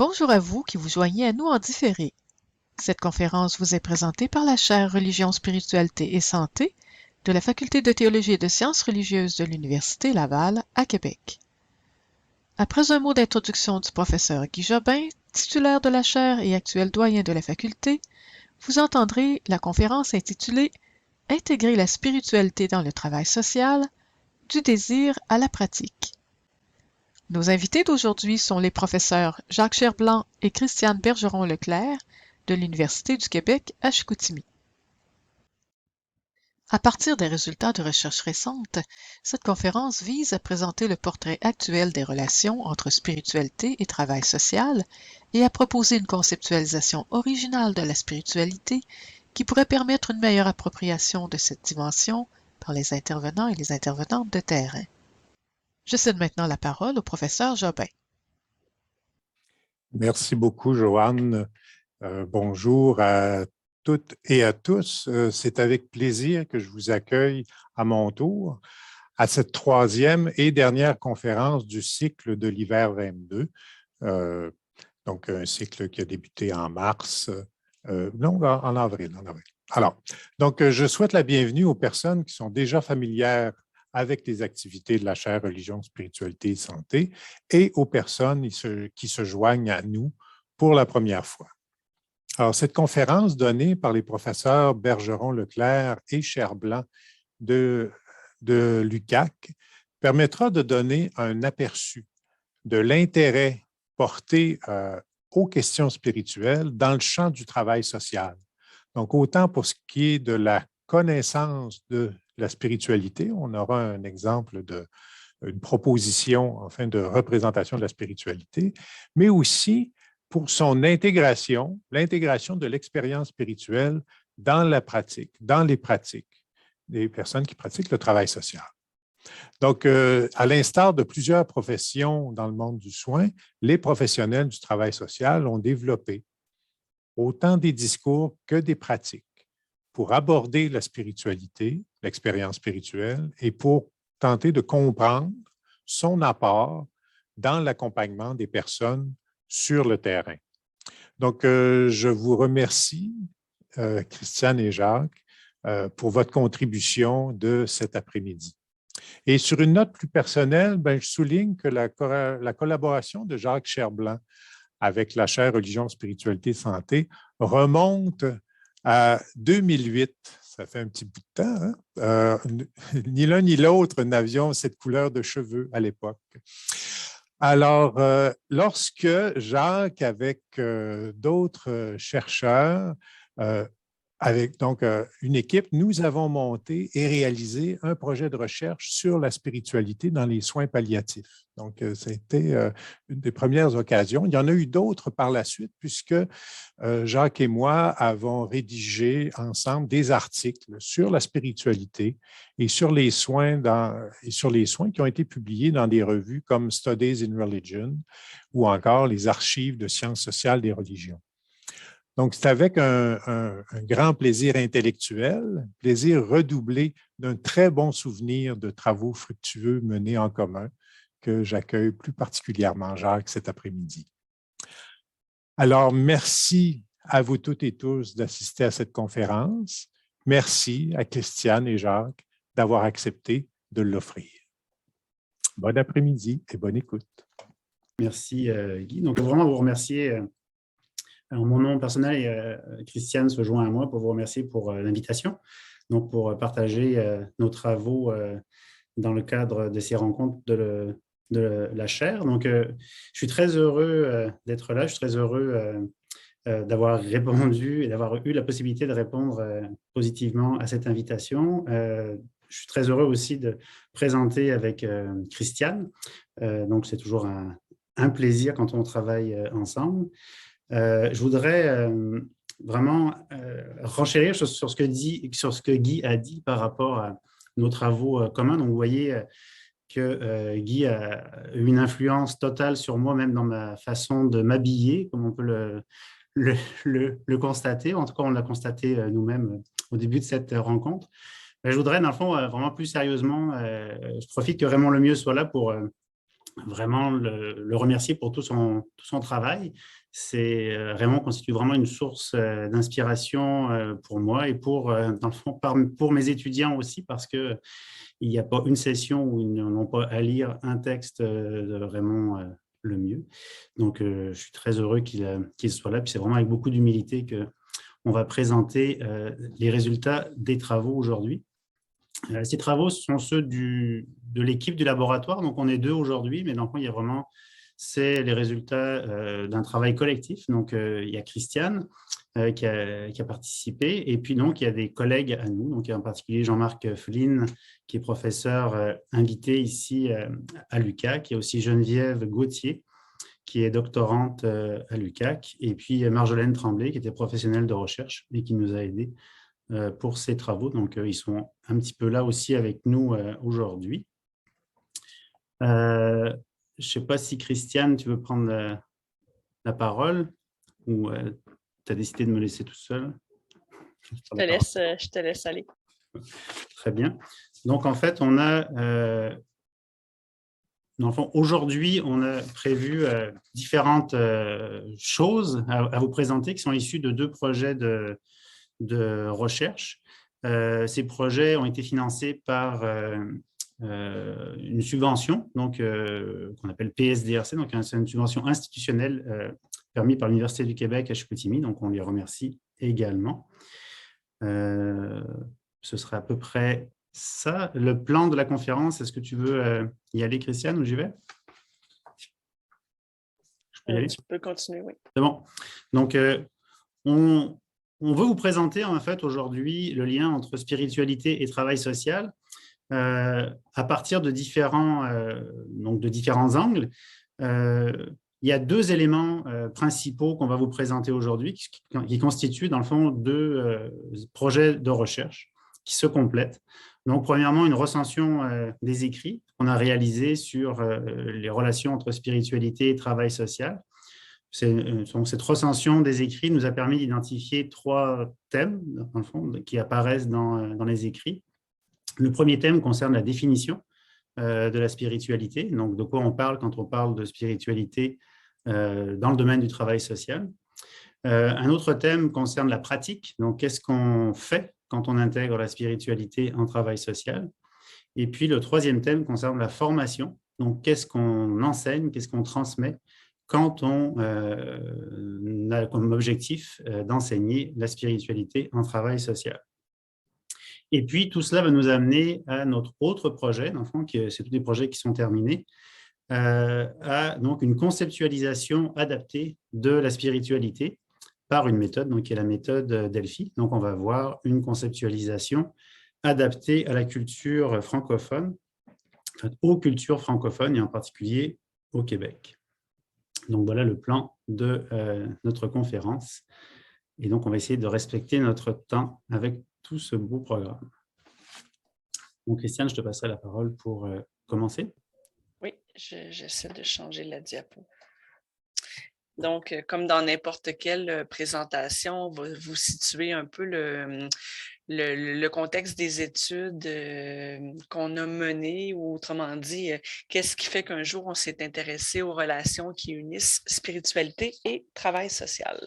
Bonjour à vous qui vous joignez à nous en différé. Cette conférence vous est présentée par la chaire Religion, Spiritualité et Santé de la Faculté de théologie et de sciences religieuses de l'Université Laval à Québec. Après un mot d'introduction du professeur Guy Jobin, titulaire de la chaire et actuel doyen de la faculté, vous entendrez la conférence intitulée « Intégrer la spiritualité dans le travail social, du désir à la pratique ». Nos invités d'aujourd'hui sont les professeurs Jacques Cherblanc et Christiane Bergeron-Leclerc de l'Université du Québec à Chicoutimi. À partir des résultats de recherches récentes, cette conférence vise à présenter le portrait actuel des relations entre spiritualité et travail social et à proposer une conceptualisation originale de la spiritualité qui pourrait permettre une meilleure appropriation de cette dimension par les intervenants et les intervenantes de terrain. Je cède maintenant la parole au professeur Jobin. Merci beaucoup, Joanne. Bonjour à toutes et à tous. C'est avec plaisir que je vous accueille à mon tour à cette troisième et dernière conférence du cycle de l'hiver 22. Donc, un cycle qui a débuté en mars, non, en avril. Alors, donc, je souhaite la bienvenue aux personnes qui sont déjà familières avec les activités de la chaire Religion, Spiritualité et Santé et aux personnes qui se joignent à nous pour la première fois. Alors, cette conférence donnée par les professeurs Bergeron-Leclerc et Cherblanc de l'UQAC permettra de donner un aperçu de l'intérêt porté aux questions spirituelles dans le champ du travail social. Donc, autant pour ce qui est de la connaissance de la spiritualité, on aura un exemple une proposition, enfin, de représentation de la spiritualité, mais aussi pour son intégration, l'intégration de l'expérience spirituelle dans la pratique, dans les pratiques des personnes qui pratiquent le travail social. Donc, à l'instar de plusieurs professions dans le monde du soin, les professionnels du travail social ont développé autant des discours que des pratiques pour aborder la spiritualité, l'expérience spirituelle, et pour tenter de comprendre son apport dans l'accompagnement des personnes sur le terrain. Donc, je vous remercie, Christiane et Jacques, pour votre contribution de cet après-midi. Et sur une note plus personnelle, je souligne que la collaboration de Jacques Cherblanc avec la chaire Religion, Spiritualité, Santé remonte à 2008. Ça fait un petit bout de temps. Hein? Ni l'un ni l'autre n'avions cette couleur de cheveux à l'époque. Alors, lorsque Jacques, avec d'autres chercheurs, avec donc une équipe, nous avons monté et réalisé un projet de recherche sur la spiritualité dans les soins palliatifs. Donc, c'était une des premières occasions. Il y en a eu d'autres par la suite, puisque Jacques et moi avons rédigé ensemble des articles sur la spiritualité et sur les soins qui ont été publiés dans des revues comme Studies in Religion ou encore les archives de sciences sociales des religions. Donc, c'est avec un grand plaisir intellectuel, plaisir redoublé d'un très bon souvenir de travaux fructueux menés en commun que j'accueille plus particulièrement Jacques cet après-midi. Alors, merci à vous toutes et tous d'assister à cette conférence. Merci à Christiane et Jacques d'avoir accepté de l'offrir. Bon après-midi et bonne écoute. Merci Guy. Donc, vraiment vous remercier. En mon nom personnel, et Christiane se joint à moi pour vous remercier pour l'invitation, donc pour partager nos travaux dans le cadre de ces rencontres de la chaire. Donc, je suis très heureux d'être là, je suis très heureux d'avoir répondu et d'avoir eu la possibilité de répondre positivement à cette invitation. Je suis très heureux aussi de présenter avec Christiane. Donc, c'est toujours un plaisir quand on travaille ensemble. Je voudrais vraiment renchérir sur ce que Guy a dit par rapport à nos travaux communs. Donc, vous voyez que Guy a eu une influence totale sur moi, même dans ma façon de m'habiller, comme on peut le constater. En tout cas, on l'a constaté nous-mêmes au début de cette rencontre. Je voudrais, dans le fond, vraiment plus sérieusement, je profite que Raymond Lemieux soit là pour vraiment le remercier pour tout son travail. C'est Raymond constitue vraiment une source d'inspiration pour moi et dans le fond, pour mes étudiants aussi, parce qu'il n'y a pas une session où ils n'ont pas à lire un texte de Raymond le mieux. Donc, je suis très heureux qu'il soit là. Puis c'est vraiment avec beaucoup d'humilité qu'on va présenter les résultats des travaux aujourd'hui. Ces travaux sont ceux de l'équipe du laboratoire. Donc, on est 2 aujourd'hui, mais dans le fond, il y a vraiment, c'est les résultats d'un travail collectif. Donc, il y a Christiane qui a participé. Et puis, donc, il y a des collègues à nous. Donc, il y a en particulier Jean-Marc Flynn, qui est professeur invité ici à l'UQAC. Il y a aussi Geneviève Gauthier, qui est doctorante à l'UQAC. Et puis, Marjolaine Tremblay, qui était professionnelle de recherche et qui nous a aidés pour ces travaux. Donc, ils sont un petit peu là aussi avec nous aujourd'hui. Je ne sais pas si Christiane, tu veux prendre la parole ou tu as décidé de me laisser tout seul? Je te laisse aller. Très bien. Donc, en fait, on a... aujourd'hui, on a prévu différentes choses à vous présenter qui sont issues de 2 projets de recherche. Ces projets ont été financés par une subvention qu'on appelle PSDRC, donc c'est une subvention institutionnelle permise par l'Université du Québec à Chicoutimi, donc on les remercie également. Ce serait à peu près ça. Le plan de la conférence, est-ce que tu veux y aller, Christiane, ou j'y vais? Je peux y aller? Tu peux continuer, oui. C'est bon. Donc, on veut vous présenter en fait aujourd'hui le lien entre spiritualité et travail social à partir de différents angles. Il y a 2 éléments principaux qu'on va vous présenter aujourd'hui qui constituent dans le fond 2 projets de recherche qui se complètent. Donc, premièrement, une recension des écrits qu'on a réalisés sur les relations entre spiritualité et travail social. Cette recension des écrits nous a permis d'identifier 3 thèmes dans le fond, qui apparaissent dans les écrits. Le premier thème concerne la définition de la spiritualité, donc de quoi on parle quand on parle de spiritualité dans le domaine du travail social. Un autre thème concerne la pratique, donc qu'est-ce qu'on fait quand on intègre la spiritualité en travail social. Et puis le troisième thème concerne la formation, donc qu'est-ce qu'on enseigne, qu'est-ce qu'on transmet quand on a comme objectif d'enseigner la spiritualité en travail social. Et puis, tout cela va nous amener à notre autre projet, dans le fond, c'est tous des projets qui sont terminés, à donc une conceptualisation adaptée de la spiritualité par une méthode, donc, qui est la méthode Delphi. Donc, on va voir une conceptualisation adaptée à la culture francophone, aux cultures francophones et en particulier au Québec. Donc, voilà le plan de notre conférence. Et donc, on va essayer de respecter notre temps avec tout ce beau programme. Donc, Christiane, je te passerai la parole pour commencer. Oui, j'essaie de changer la diapo. Donc, comme dans n'importe quelle présentation, on va vous situer un peu le contexte des études qu'on a menées, ou autrement dit, qu'est-ce qui fait qu'un jour on s'est intéressé aux relations qui unissent spiritualité et travail social.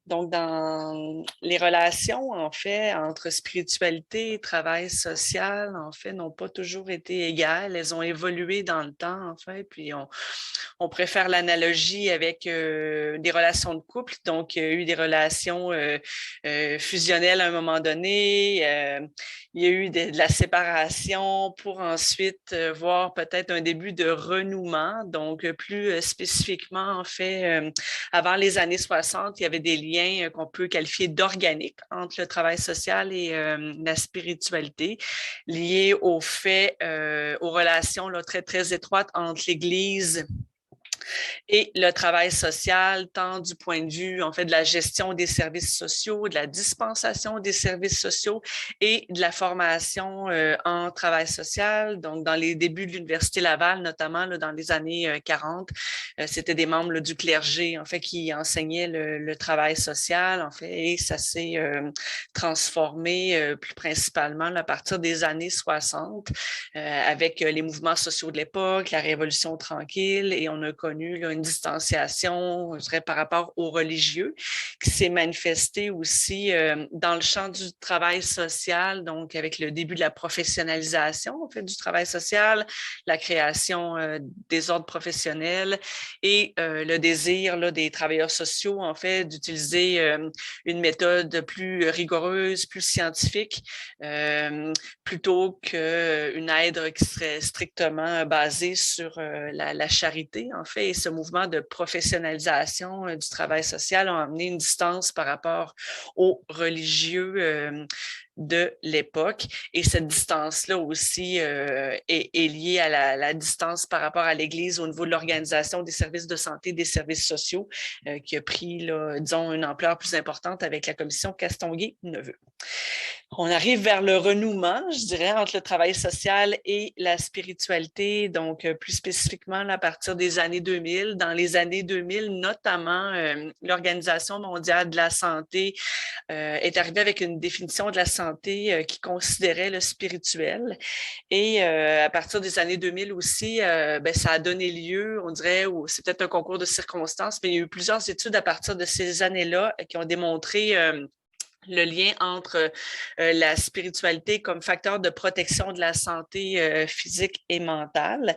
Donc, dans les relations, en fait, entre spiritualité et travail social, en fait, n'ont pas toujours été égales. Elles ont évolué dans le temps, en fait, puis on préfère l'analogie avec des relations de couple. Donc, il y a eu des relations fusionnelles à un moment donné. Il y a eu de la séparation pour ensuite voir peut-être un début de renouement. Donc, plus spécifiquement, en fait, avant les années 60, il y avait des liens qu'on peut qualifier d'organiques entre le travail social et la spiritualité, liés au fait, aux relations là, très, très étroites entre l'Église Et le travail social, tant du point de vue, en fait, de la gestion des services sociaux, de la dispensation des services sociaux et de la formation en travail social. Donc, dans les débuts de l'Université Laval, notamment là, dans les années 40, c'était des membres là, du clergé, en fait, qui enseignaient le travail social, en fait, et ça s'est transformé plus principalement là, à partir des années 60 avec les mouvements sociaux de l'époque, la Révolution tranquille, et on a connu là, une distanciation, je dirais, par rapport aux religieux, qui s'est manifestée aussi dans le champ du travail social, donc avec le début de la professionnalisation en fait, du travail social, la création des ordres professionnels et le désir là, des travailleurs sociaux, en fait, d'utiliser une méthode plus rigoureuse, plus scientifique, plutôt qu'une aide qui serait strictement basée sur la charité, en fait. Et ce mouvement de professionnalisation du travail social a amené une distance par rapport aux religieux de l'époque. Et cette distance-là aussi est liée à la distance par rapport à l'Église au niveau de l'organisation des services de santé, des services sociaux, qui a pris, là, disons, une ampleur plus importante avec la commission Castonguay-Neveu. On arrive vers le renouement, je dirais, entre le travail social et la spiritualité, donc plus spécifiquement là, à partir des années 2000. Dans les années 2000, notamment, l'Organisation mondiale de la santé est arrivée avec une définition de la santé qui considérait le spirituel. Et à partir des années 2000 aussi, ça a donné lieu, on dirait, c'est peut-être un concours de circonstances, mais il y a eu plusieurs études à partir de ces années-là qui ont démontré le lien entre la spiritualité comme facteur de protection de la santé physique et mentale.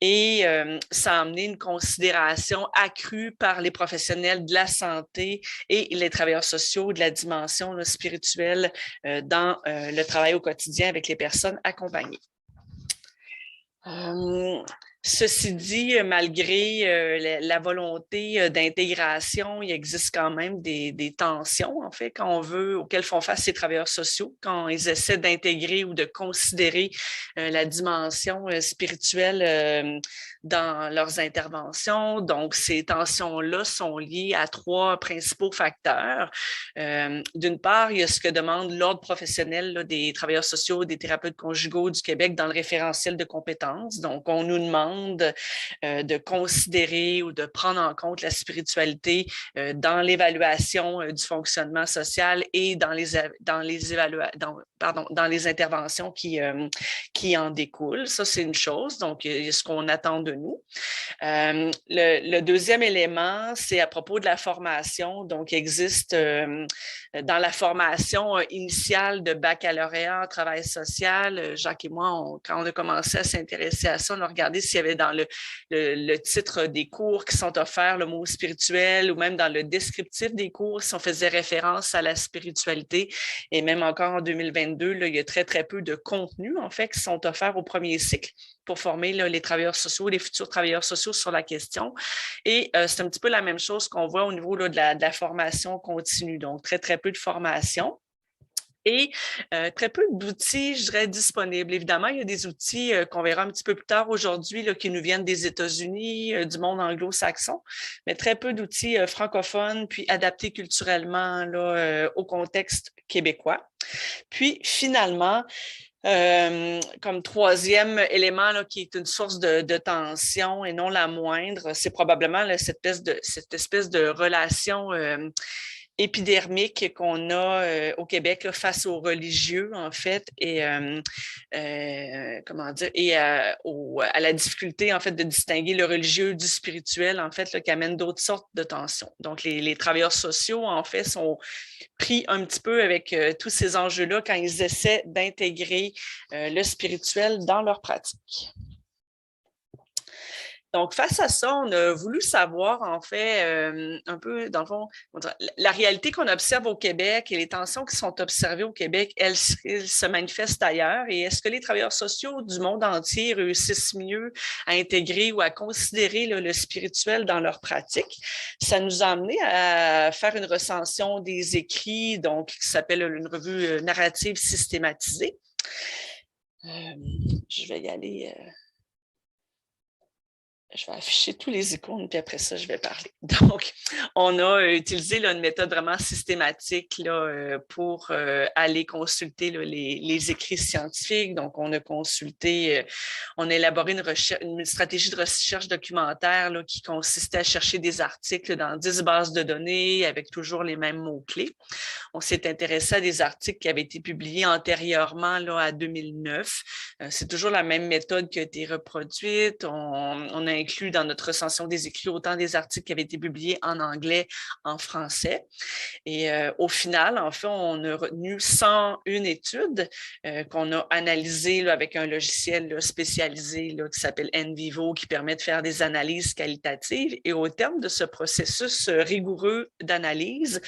Et ça a amené une considération accrue par les professionnels de la santé et les travailleurs sociaux de la dimension là, spirituelle dans le travail au quotidien avec les personnes accompagnées. Ceci dit, malgré la volonté d'intégration, il existe quand même des tensions, en fait, quand on veut, auxquelles font face ces travailleurs sociaux, quand ils essaient d'intégrer ou de considérer la dimension spirituelle dans leurs interventions. Donc, ces tensions-là sont liées à trois principaux facteurs. D'une part, il y a ce que demande l'Ordre professionnel là, des travailleurs sociaux, des thérapeutes conjugaux du Québec dans le référentiel de compétences. Donc, on nous demande de considérer ou de prendre en compte la spiritualité dans l'évaluation du fonctionnement social et dans les interventions qui en découlent. Ça, c'est une chose. Donc, il y a ce qu'on attend de nous. Le deuxième élément, c'est à propos de la formation. Donc, il existe dans la formation initiale de baccalauréat en travail social, Jacques et moi, quand on a commencé à s'intéresser à ça, on a regardé s'il y avait dans le titre des cours qui sont offerts le mot spirituel ou même dans le descriptif des cours, si on faisait référence à la spiritualité. Et même encore en 2022, là, il y a très, très peu de contenus, en fait, qui sont offerts au premier cycle pour former là, les travailleurs sociaux, les futurs travailleurs sociaux sur la question. Et c'est un petit peu la même chose qu'on voit au niveau là, de la formation continue. Donc, très, très peu de formation. Et très peu d'outils, je dirais, disponibles. Évidemment, il y a des outils qu'on verra un petit peu plus tard aujourd'hui qui nous viennent des États-Unis, du monde anglo-saxon, mais très peu d'outils francophones, puis adaptés culturellement là, au contexte québécois. Puis, finalement, comme troisième élément là, qui est une source de tension et non la moindre, c'est probablement là, cette espèce de relation épidermique qu'on a au Québec là, face aux religieux, en fait, et comment dire, et à la difficulté, en fait, de distinguer le religieux du spirituel, en fait, là, qui amène d'autres sortes de tensions. Donc, les travailleurs sociaux, en fait, sont pris un petit peu avec tous ces enjeux-là quand ils essaient d'intégrer le spirituel dans leur pratique. Donc, face à ça, on a voulu savoir, en fait, un peu, dans le fond, la réalité qu'on observe au Québec et les tensions qui sont observées au Québec, elles se manifestent ailleurs. Et est-ce que les travailleurs sociaux du monde entier réussissent mieux à intégrer ou à considérer là, le spirituel dans leur pratique? Ça nous a amené à faire une recension des écrits, donc, qui s'appelle une revue narrative systématisée. Je vais y aller... je vais afficher tous les icônes, puis après ça, je vais parler. Donc, on a utilisé là, une méthode vraiment systématique là, pour aller consulter là, les écrits scientifiques. Donc, on a consulté, on a élaboré une stratégie de recherche documentaire là, qui consistait à chercher des articles dans 10 bases de données avec toujours les mêmes mots-clés. On s'est intéressé à des articles qui avaient été publiés antérieurement là, à 2009. C'est toujours la même méthode qui a été reproduite. On a inclus dans notre recension des écrits autant des articles qui avaient été publiés en anglais, en français. Et au final, en fait, on a retenu 101 études qu'on a analysées là, avec un logiciel là, spécialisé là, qui s'appelle NVivo, qui permet de faire des analyses qualitatives. Et au terme de ce processus rigoureux d'analyse,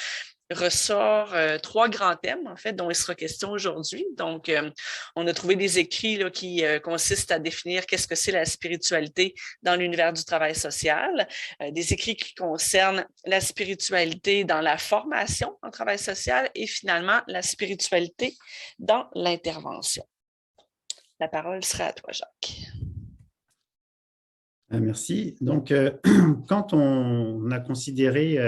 ressort 3 grands thèmes, en fait, dont il sera question aujourd'hui. Donc, on a trouvé des écrits là, qui consistent à définir qu'est-ce que c'est la spiritualité dans l'univers du travail social, des écrits qui concernent la spiritualité dans la formation en travail social et finalement la spiritualité dans l'intervention. La parole sera à toi, Jacques. Merci. Donc, quand on a considéré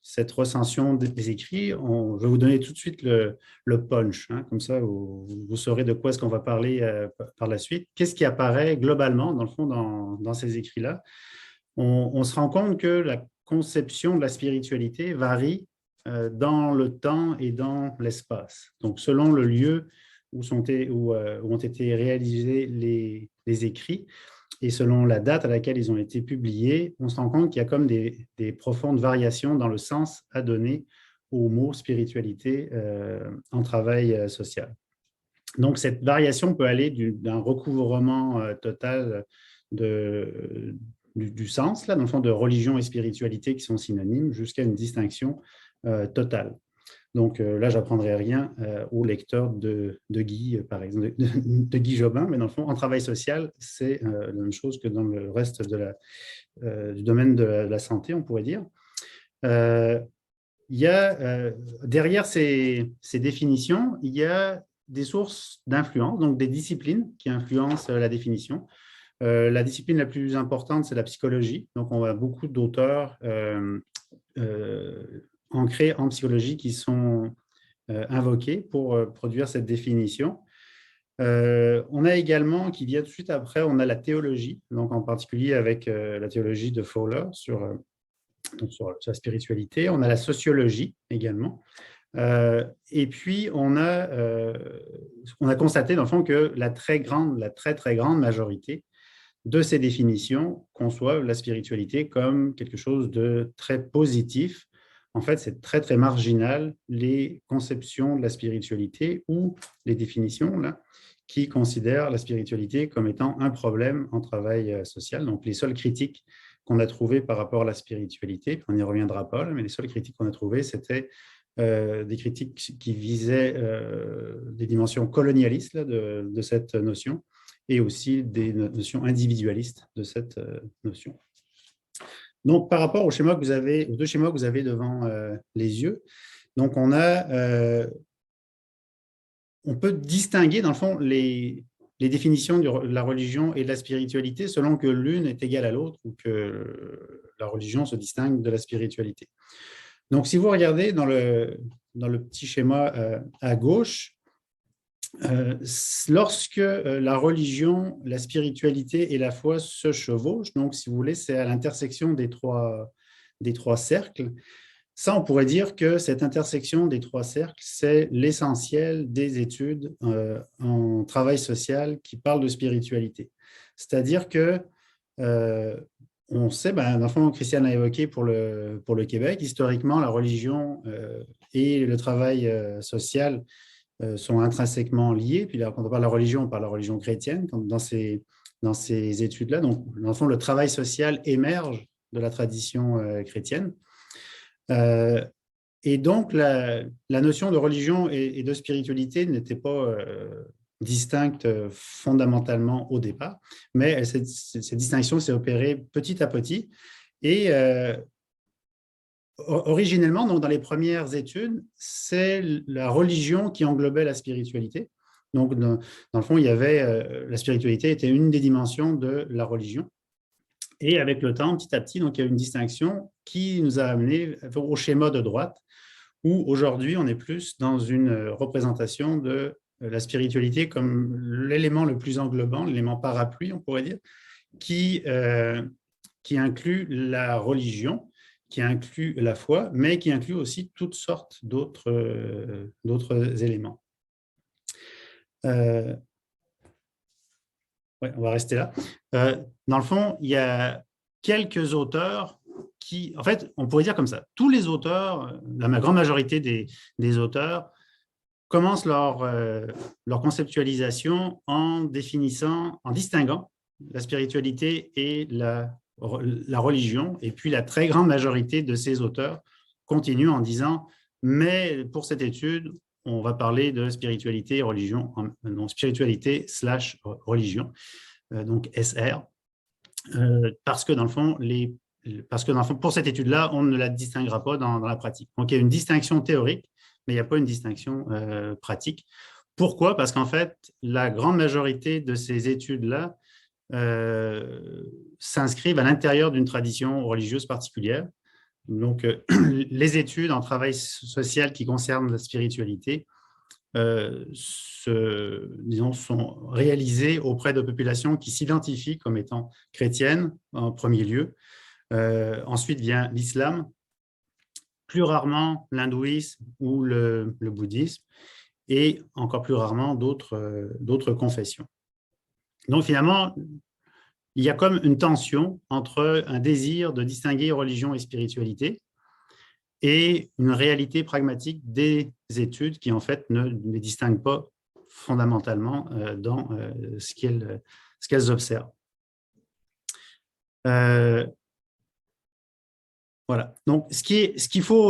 cette recension des écrits, je vais vous donner tout de suite le punch, hein, comme ça vous saurez de quoi est-ce qu'on va parler par la suite. Qu'est-ce qui apparaît globalement, dans le fond, dans ces écrits-là? On se rend compte que la conception de la spiritualité varie dans le temps et dans l'espace. Donc, selon le lieu où ont été réalisés les écrits, et selon la date à laquelle ils ont été publiés, on se rend compte qu'il y a comme des profondes variations dans le sens à donner au mot spiritualité en travail social. Donc, cette variation peut aller d'un recouvrement total du sens, là, dans le fond, de religion et spiritualité qui sont synonymes, jusqu'à une distinction totale. Donc là, je n'apprendrai rien au lecteur de Guy, par exemple, de Guy Jobin, mais dans le fond, en travail social, c'est la même chose que dans le reste du domaine de la santé, on pourrait dire. Il y a, derrière ces définitions, il y a des sources d'influence, donc des disciplines qui influencent la définition. La discipline la plus importante, c'est la psychologie. Donc, on a beaucoup d'auteurs ancrés en psychologie qui sont invoqués pour produire cette définition. On a également, qui vient tout de suite après, on a la théologie, donc en particulier avec la théologie de Fowler sur la spiritualité. On a la sociologie également. Et puis, on a constaté, dans le fond, que la très grande majorité de ces définitions conçoivent la spiritualité comme quelque chose de très positif. En fait, c'est très, très marginal, les conceptions de la spiritualité ou les définitions là, qui considèrent la spiritualité comme étant un problème en travail social. Donc, les seules critiques qu'on a trouvées par rapport à la spiritualité, on n'y reviendra pas, là, mais les seules critiques qu'on a trouvées, c'était des critiques qui visaient des dimensions colonialistes là, de cette notion et aussi des notions individualistes de cette notion. Donc, par rapport aux deux schémas que vous avez devant les yeux, donc on peut distinguer, dans le fond, les définitions de la religion et de la spiritualité selon que l'une est égale à l'autre ou que la religion se distingue de la spiritualité. Donc, si vous regardez dans le petit schéma à gauche, lorsque la religion, la spiritualité et la foi se chevauchent, donc si vous voulez, c'est à l'intersection des trois cercles, ça on pourrait dire que cette intersection des trois cercles, c'est l'essentiel des études en travail social qui parlent de spiritualité. C'est-à-dire que on sait, dans le fond, Christiane l'a évoqué pour le Québec, historiquement, la religion et le travail social sont intrinsèquement liés. Puis là, quand on parle de la religion, on parle de la religion chrétienne dans ces études-là. Donc, dans le fond, le travail social émerge de la tradition chrétienne. Et donc, la notion de religion et de spiritualité n'était pas distincte fondamentalement au départ, mais cette distinction s'est opérée petit à petit. Et originellement, donc, dans les premières études, c'est la religion qui englobait la spiritualité. Donc, dans le fond, il y avait la spiritualité était une des dimensions de la religion. Et avec le temps, petit à petit, donc, il y a une distinction qui nous a amené au schéma de droite, où aujourd'hui, on est plus dans une représentation de la spiritualité comme l'élément le plus englobant, l'élément parapluie, on pourrait dire, qui inclut la religion, qui inclut la foi, mais qui inclut aussi toutes sortes d'autres éléments. Ouais, on va rester là. Dans le fond, il y a quelques auteurs qui, en fait, on pourrait dire comme ça, tous les auteurs, la grande majorité des auteurs, commencent leur conceptualisation en distinguant la spiritualité et la religion. Et puis, la très grande majorité de ces auteurs continuent en disant, mais pour cette étude, on va parler de spiritualité et religion, non, spiritualité / religion, donc SR, parce que dans le fond, pour cette étude-là, on ne la distinguera pas dans la pratique. Donc, il y a une distinction théorique, mais il n'y a pas une distinction pratique. Pourquoi? Parce qu'en fait, la grande majorité de ces études-là s'inscrivent à l'intérieur d'une tradition religieuse particulière. Donc, les études en travail social qui concernent la spiritualité sont réalisées auprès de populations qui s'identifient comme étant chrétiennes en premier lieu. Ensuite vient l'islam, plus rarement l'hindouisme ou le bouddhisme, et encore plus rarement d'autres confessions. Donc finalement, il y a comme une tension entre un désir de distinguer religion et spiritualité et une réalité pragmatique des études qui en fait ne les distinguent pas fondamentalement dans ce qu'elles observent. Voilà. Donc, ce qu'il faut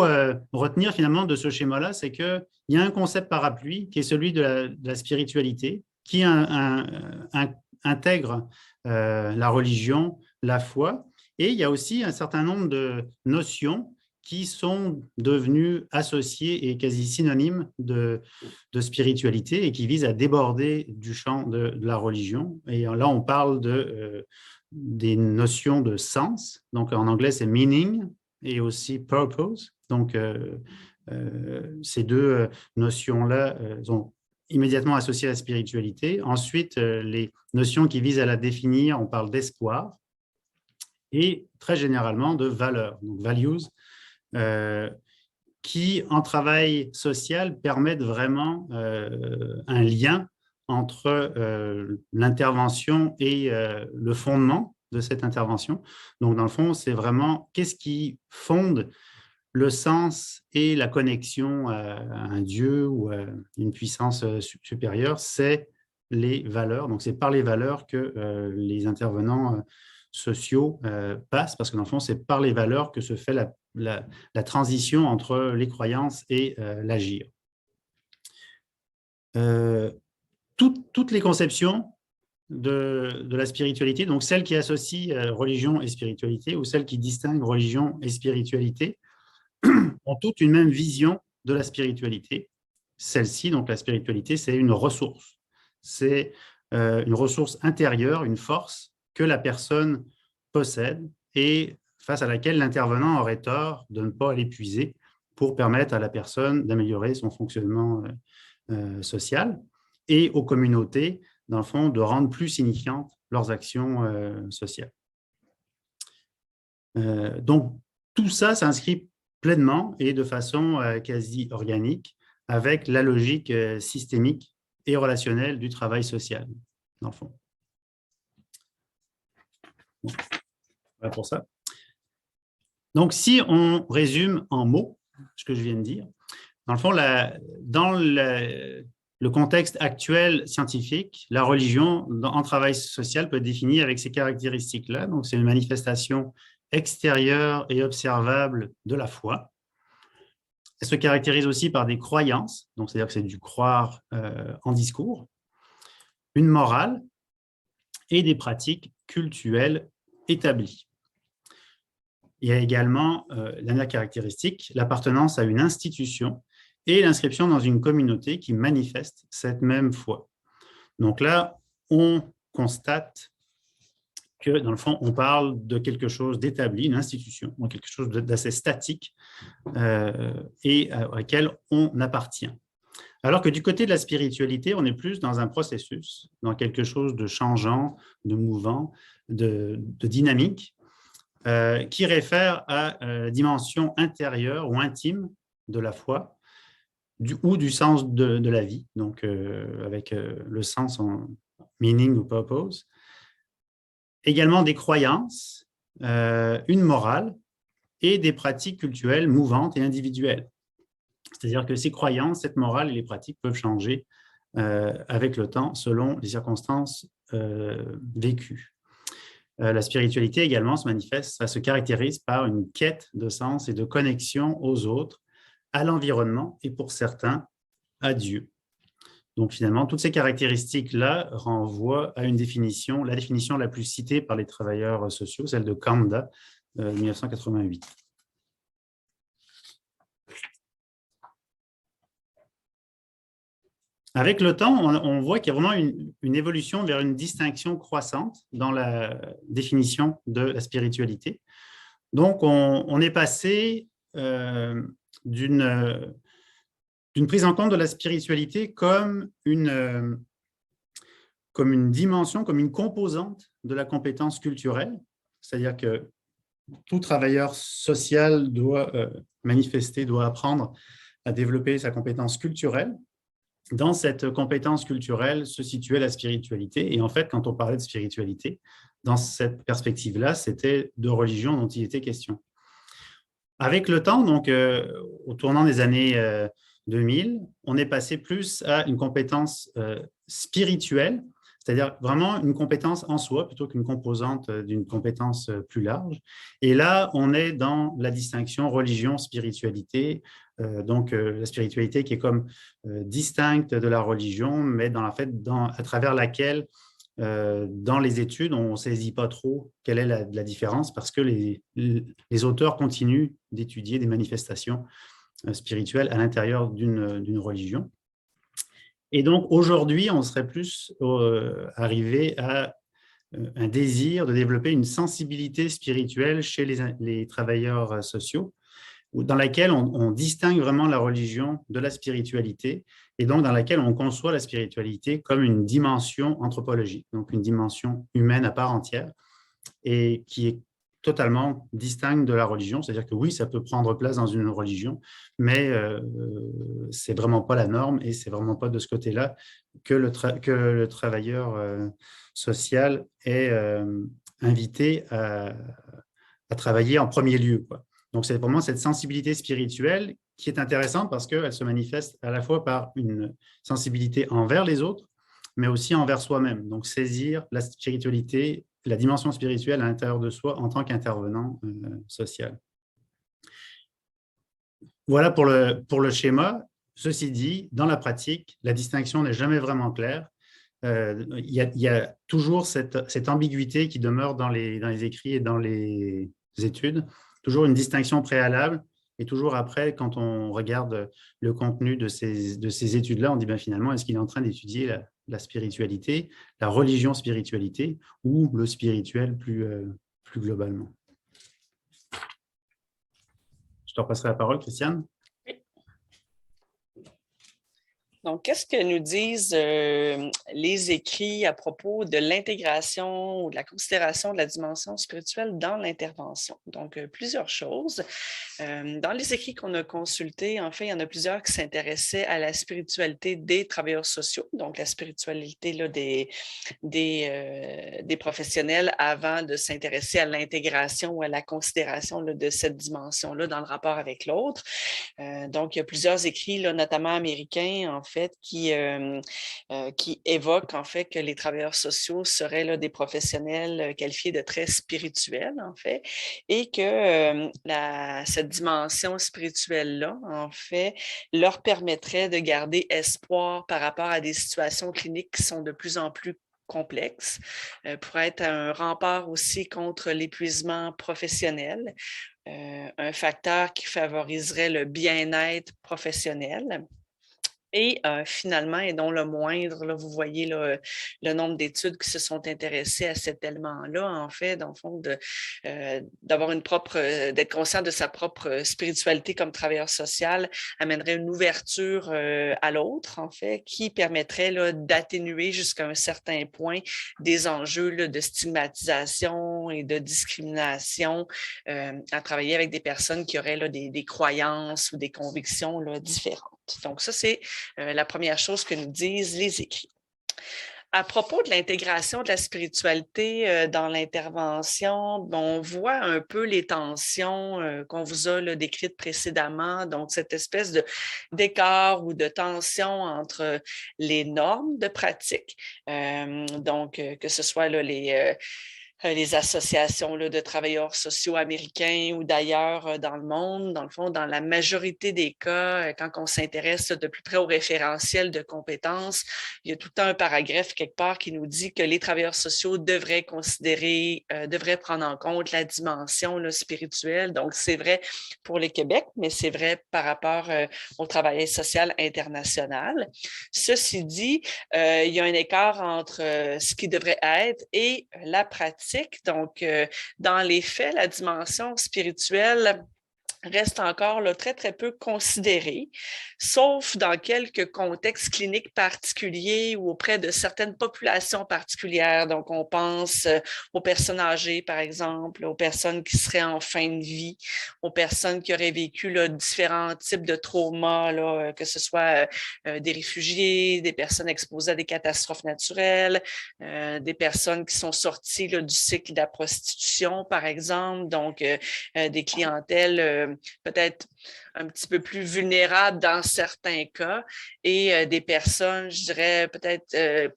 retenir finalement de ce schéma-là, c'est qu'il y a un concept parapluie qui est celui de la spiritualité, qui intègre la religion, la foi, et il y a aussi un certain nombre de notions qui sont devenues associées et quasi synonymes de spiritualité et qui visent à déborder du champ de la religion. Et là, on parle des notions de sens. Donc, en anglais, c'est meaning et aussi purpose. Donc, ces deux notions-là sont immédiatement associées à la spiritualité. Ensuite, les notions qui visent à la définir, on parle d'espoir et très généralement de valeurs, donc values, qui, en travail social, permettent vraiment un lien entre l'intervention et le fondement de cette intervention. Donc, dans le fond, c'est vraiment qu'est-ce qui fonde le sens et la connexion à un Dieu ou à une puissance supérieure, c'est les valeurs. Donc, c'est par les valeurs que les intervenants sociaux passent, parce que dans le fond, c'est par les valeurs que se fait la transition entre les croyances et l'agir. Toutes les conceptions de la spiritualité, donc celles qui associent religion et spiritualité ou celles qui distinguent religion et spiritualité, ont toutes une même vision de la spiritualité. Celle-ci, donc la spiritualité, c'est une ressource. C'est une ressource intérieure, une force que la personne possède et face à laquelle l'intervenant aurait tort de ne pas l'épuiser pour permettre à la personne d'améliorer son fonctionnement social et aux communautés, dans le fond, de rendre plus signifiantes leurs actions sociales. Donc, tout ça s'inscrit pleinement et de façon quasi organique avec la logique systémique et relationnelle du travail social, dans le fond. Bon, voilà pour ça. Donc, si on résume en mots ce que je viens de dire, dans le fond, dans le contexte actuel scientifique, la religion en travail social peut être définie avec ces caractéristiques-là. Donc, c'est une manifestation extérieure et observable de la foi. Elle se caractérise aussi par des croyances, donc c'est-à-dire que c'est du croire en discours, une morale et des pratiques cultuelles établies. Il y a également, la dernière caractéristique, l'appartenance à une institution et l'inscription dans une communauté qui manifeste cette même foi. Donc là, on constate que, dans le fond, on parle de quelque chose d'établi, une institution, donc quelque chose d'assez statique et à laquelle on appartient. Alors que du côté de la spiritualité, on est plus dans un processus, dans quelque chose de changeant, de mouvant, de dynamique, qui réfère à la dimension intérieure ou intime de la foi ou du sens de la vie, donc avec le sens en meaning ou purpose. Également des croyances, une morale et des pratiques culturelles mouvantes et individuelles. C'est-à-dire que ces croyances, cette morale et les pratiques peuvent changer avec le temps selon les circonstances vécues. La spiritualité également se manifeste, ça se caractérise par une quête de sens et de connexion aux autres, à l'environnement et pour certains, à Dieu. Donc finalement, toutes ces caractéristiques-là renvoient à une définition, la définition la plus citée par les travailleurs sociaux, celle de Kanda, 1988. Avec le temps, on voit qu'il y a vraiment une évolution vers une distinction croissante dans la définition de la spiritualité. Donc, on est passé d'une prise en compte de la spiritualité comme une dimension, comme une composante de la compétence culturelle, c'est-à-dire que tout travailleur social doit manifester, doit apprendre à développer sa compétence culturelle. Dans cette compétence culturelle se situait la spiritualité. Et en fait, quand on parlait de spiritualité, dans cette perspective-là, c'était de religion dont il était question. Avec le temps, donc au tournant des années 2000, on est passé plus à une compétence spirituelle, c'est-à-dire vraiment une compétence en soi plutôt qu'une composante d'une compétence plus large. Et là, on est dans la distinction religion-spiritualité, donc la spiritualité qui est comme distincte de la religion, mais à travers laquelle, dans les études, on ne saisit pas trop quelle est la différence parce que les auteurs continuent d'étudier des manifestations spirituelles à l'intérieur d'une religion. Et donc, aujourd'hui, on serait plus arrivé à un désir de développer une sensibilité spirituelle chez les travailleurs sociaux, dans laquelle on distingue vraiment la religion de la spiritualité, et donc dans laquelle on conçoit la spiritualité comme une dimension anthropologique, donc une dimension humaine à part entière, et qui est totalement distincte de la religion. C'est-à-dire que oui, ça peut prendre place dans une religion, mais c'est vraiment pas la norme, et c'est vraiment pas de ce côté-là que le travailleur social est invité à travailler en premier lieu, quoi. Donc, c'est vraiment cette sensibilité spirituelle qui est intéressante parce qu'elle se manifeste à la fois par une sensibilité envers les autres, mais aussi envers soi-même. Donc, saisir la spiritualité, la dimension spirituelle à l'intérieur de soi en tant qu'intervenant social. Voilà pour le schéma. Ceci dit, dans la pratique, la distinction n'est jamais vraiment claire. Il y a toujours cette ambiguïté qui demeure dans les écrits et dans les études. Toujours une distinction préalable, et toujours après, quand on regarde le contenu de ces études-là, on dit ben, finalement, est-ce qu'il est en train d'étudier la spiritualité, la religion-spiritualité, ou le spirituel plus globalement? Je te repasserai la parole, Christiane. Donc, qu'est-ce que nous disent les écrits à propos de l'intégration ou de la considération de la dimension spirituelle dans l'intervention? Donc, plusieurs choses. Dans les écrits qu'on a consultés, en fait, il y en a plusieurs qui s'intéressaient à la spiritualité des travailleurs sociaux, donc la spiritualité là, des professionnels avant de s'intéresser à l'intégration ou à la considération là, de cette dimension-là dans le rapport avec l'autre. Donc, il y a plusieurs écrits, là, notamment américains, en fait, qui évoquent en fait que les travailleurs sociaux seraient là, des professionnels qualifiés de très spirituels, en fait, et que cette dimension spirituelle-là, en fait, leur permettrait de garder espoir par rapport à des situations cliniques qui sont de plus en plus complexes, pour être un rempart aussi contre l'épuisement professionnel, un facteur qui favoriserait le bien-être professionnel. Et finalement, et non le moindre, là, vous voyez là, le nombre d'études qui se sont intéressées à cet élément-là, en fait, dans le fond, d'avoir d'être conscient de sa propre spiritualité comme travailleur social amènerait une ouverture à l'autre, en fait, qui permettrait là, d'atténuer jusqu'à un certain point des enjeux là, de stigmatisation et de discrimination à travailler avec des personnes qui auraient là, des croyances ou des convictions là, différentes. Donc, ça, c'est la première chose que nous disent les écrits. À propos de l'intégration de la spiritualité dans l'intervention, on voit un peu les tensions qu'on vous a là, décrites précédemment, donc cette espèce d'écart ou de tension entre les normes de pratique, donc que ce soit là, les associations là, de travailleurs sociaux américains ou d'ailleurs dans le monde. Dans le fond, dans la majorité des cas, quand on s'intéresse de plus près au référentiel de compétences, il y a tout le temps un paragraphe quelque part qui nous dit que les travailleurs sociaux devraient devraient prendre en compte la dimension là, spirituelle. Donc, c'est vrai pour le Québec, mais c'est vrai par rapport au travail social international. Ceci dit, il y a un écart entre ce qui devrait être et la pratique. Donc, dans les faits, la dimension spirituelle reste encore là, très, très peu considéré, sauf dans quelques contextes cliniques particuliers ou auprès de certaines populations particulières. Donc, on pense aux personnes âgées, par exemple, aux personnes qui seraient en fin de vie, aux personnes qui auraient vécu là, différents types de traumas, là, que ce soit des réfugiés, des personnes exposées à des catastrophes naturelles, des personnes qui sont sorties là, du cycle de la prostitution, par exemple, donc des clientèles peut-être un petit peu plus vulnérables dans certains cas et des personnes, je dirais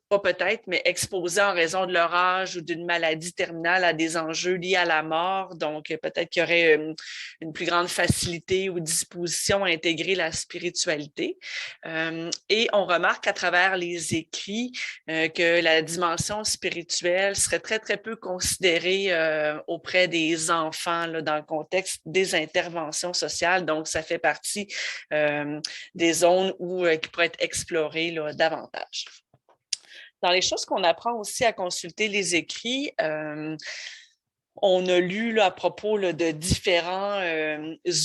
pas peut-être, mais exposées en raison de leur âge ou d'une maladie terminale à des enjeux liés à la mort. Donc, peut-être qu'il y aurait une plus grande facilité ou disposition à intégrer la spiritualité. Et on remarque à travers les écrits que la dimension spirituelle serait très, très peu considérée auprès des enfants là, dans le contexte des interventions sociales. Donc, ça fait partie des zones qui pourraient être explorées là, davantage. Dans les choses qu'on apprend aussi à consulter les écrits, on a lu là, à propos là, de différents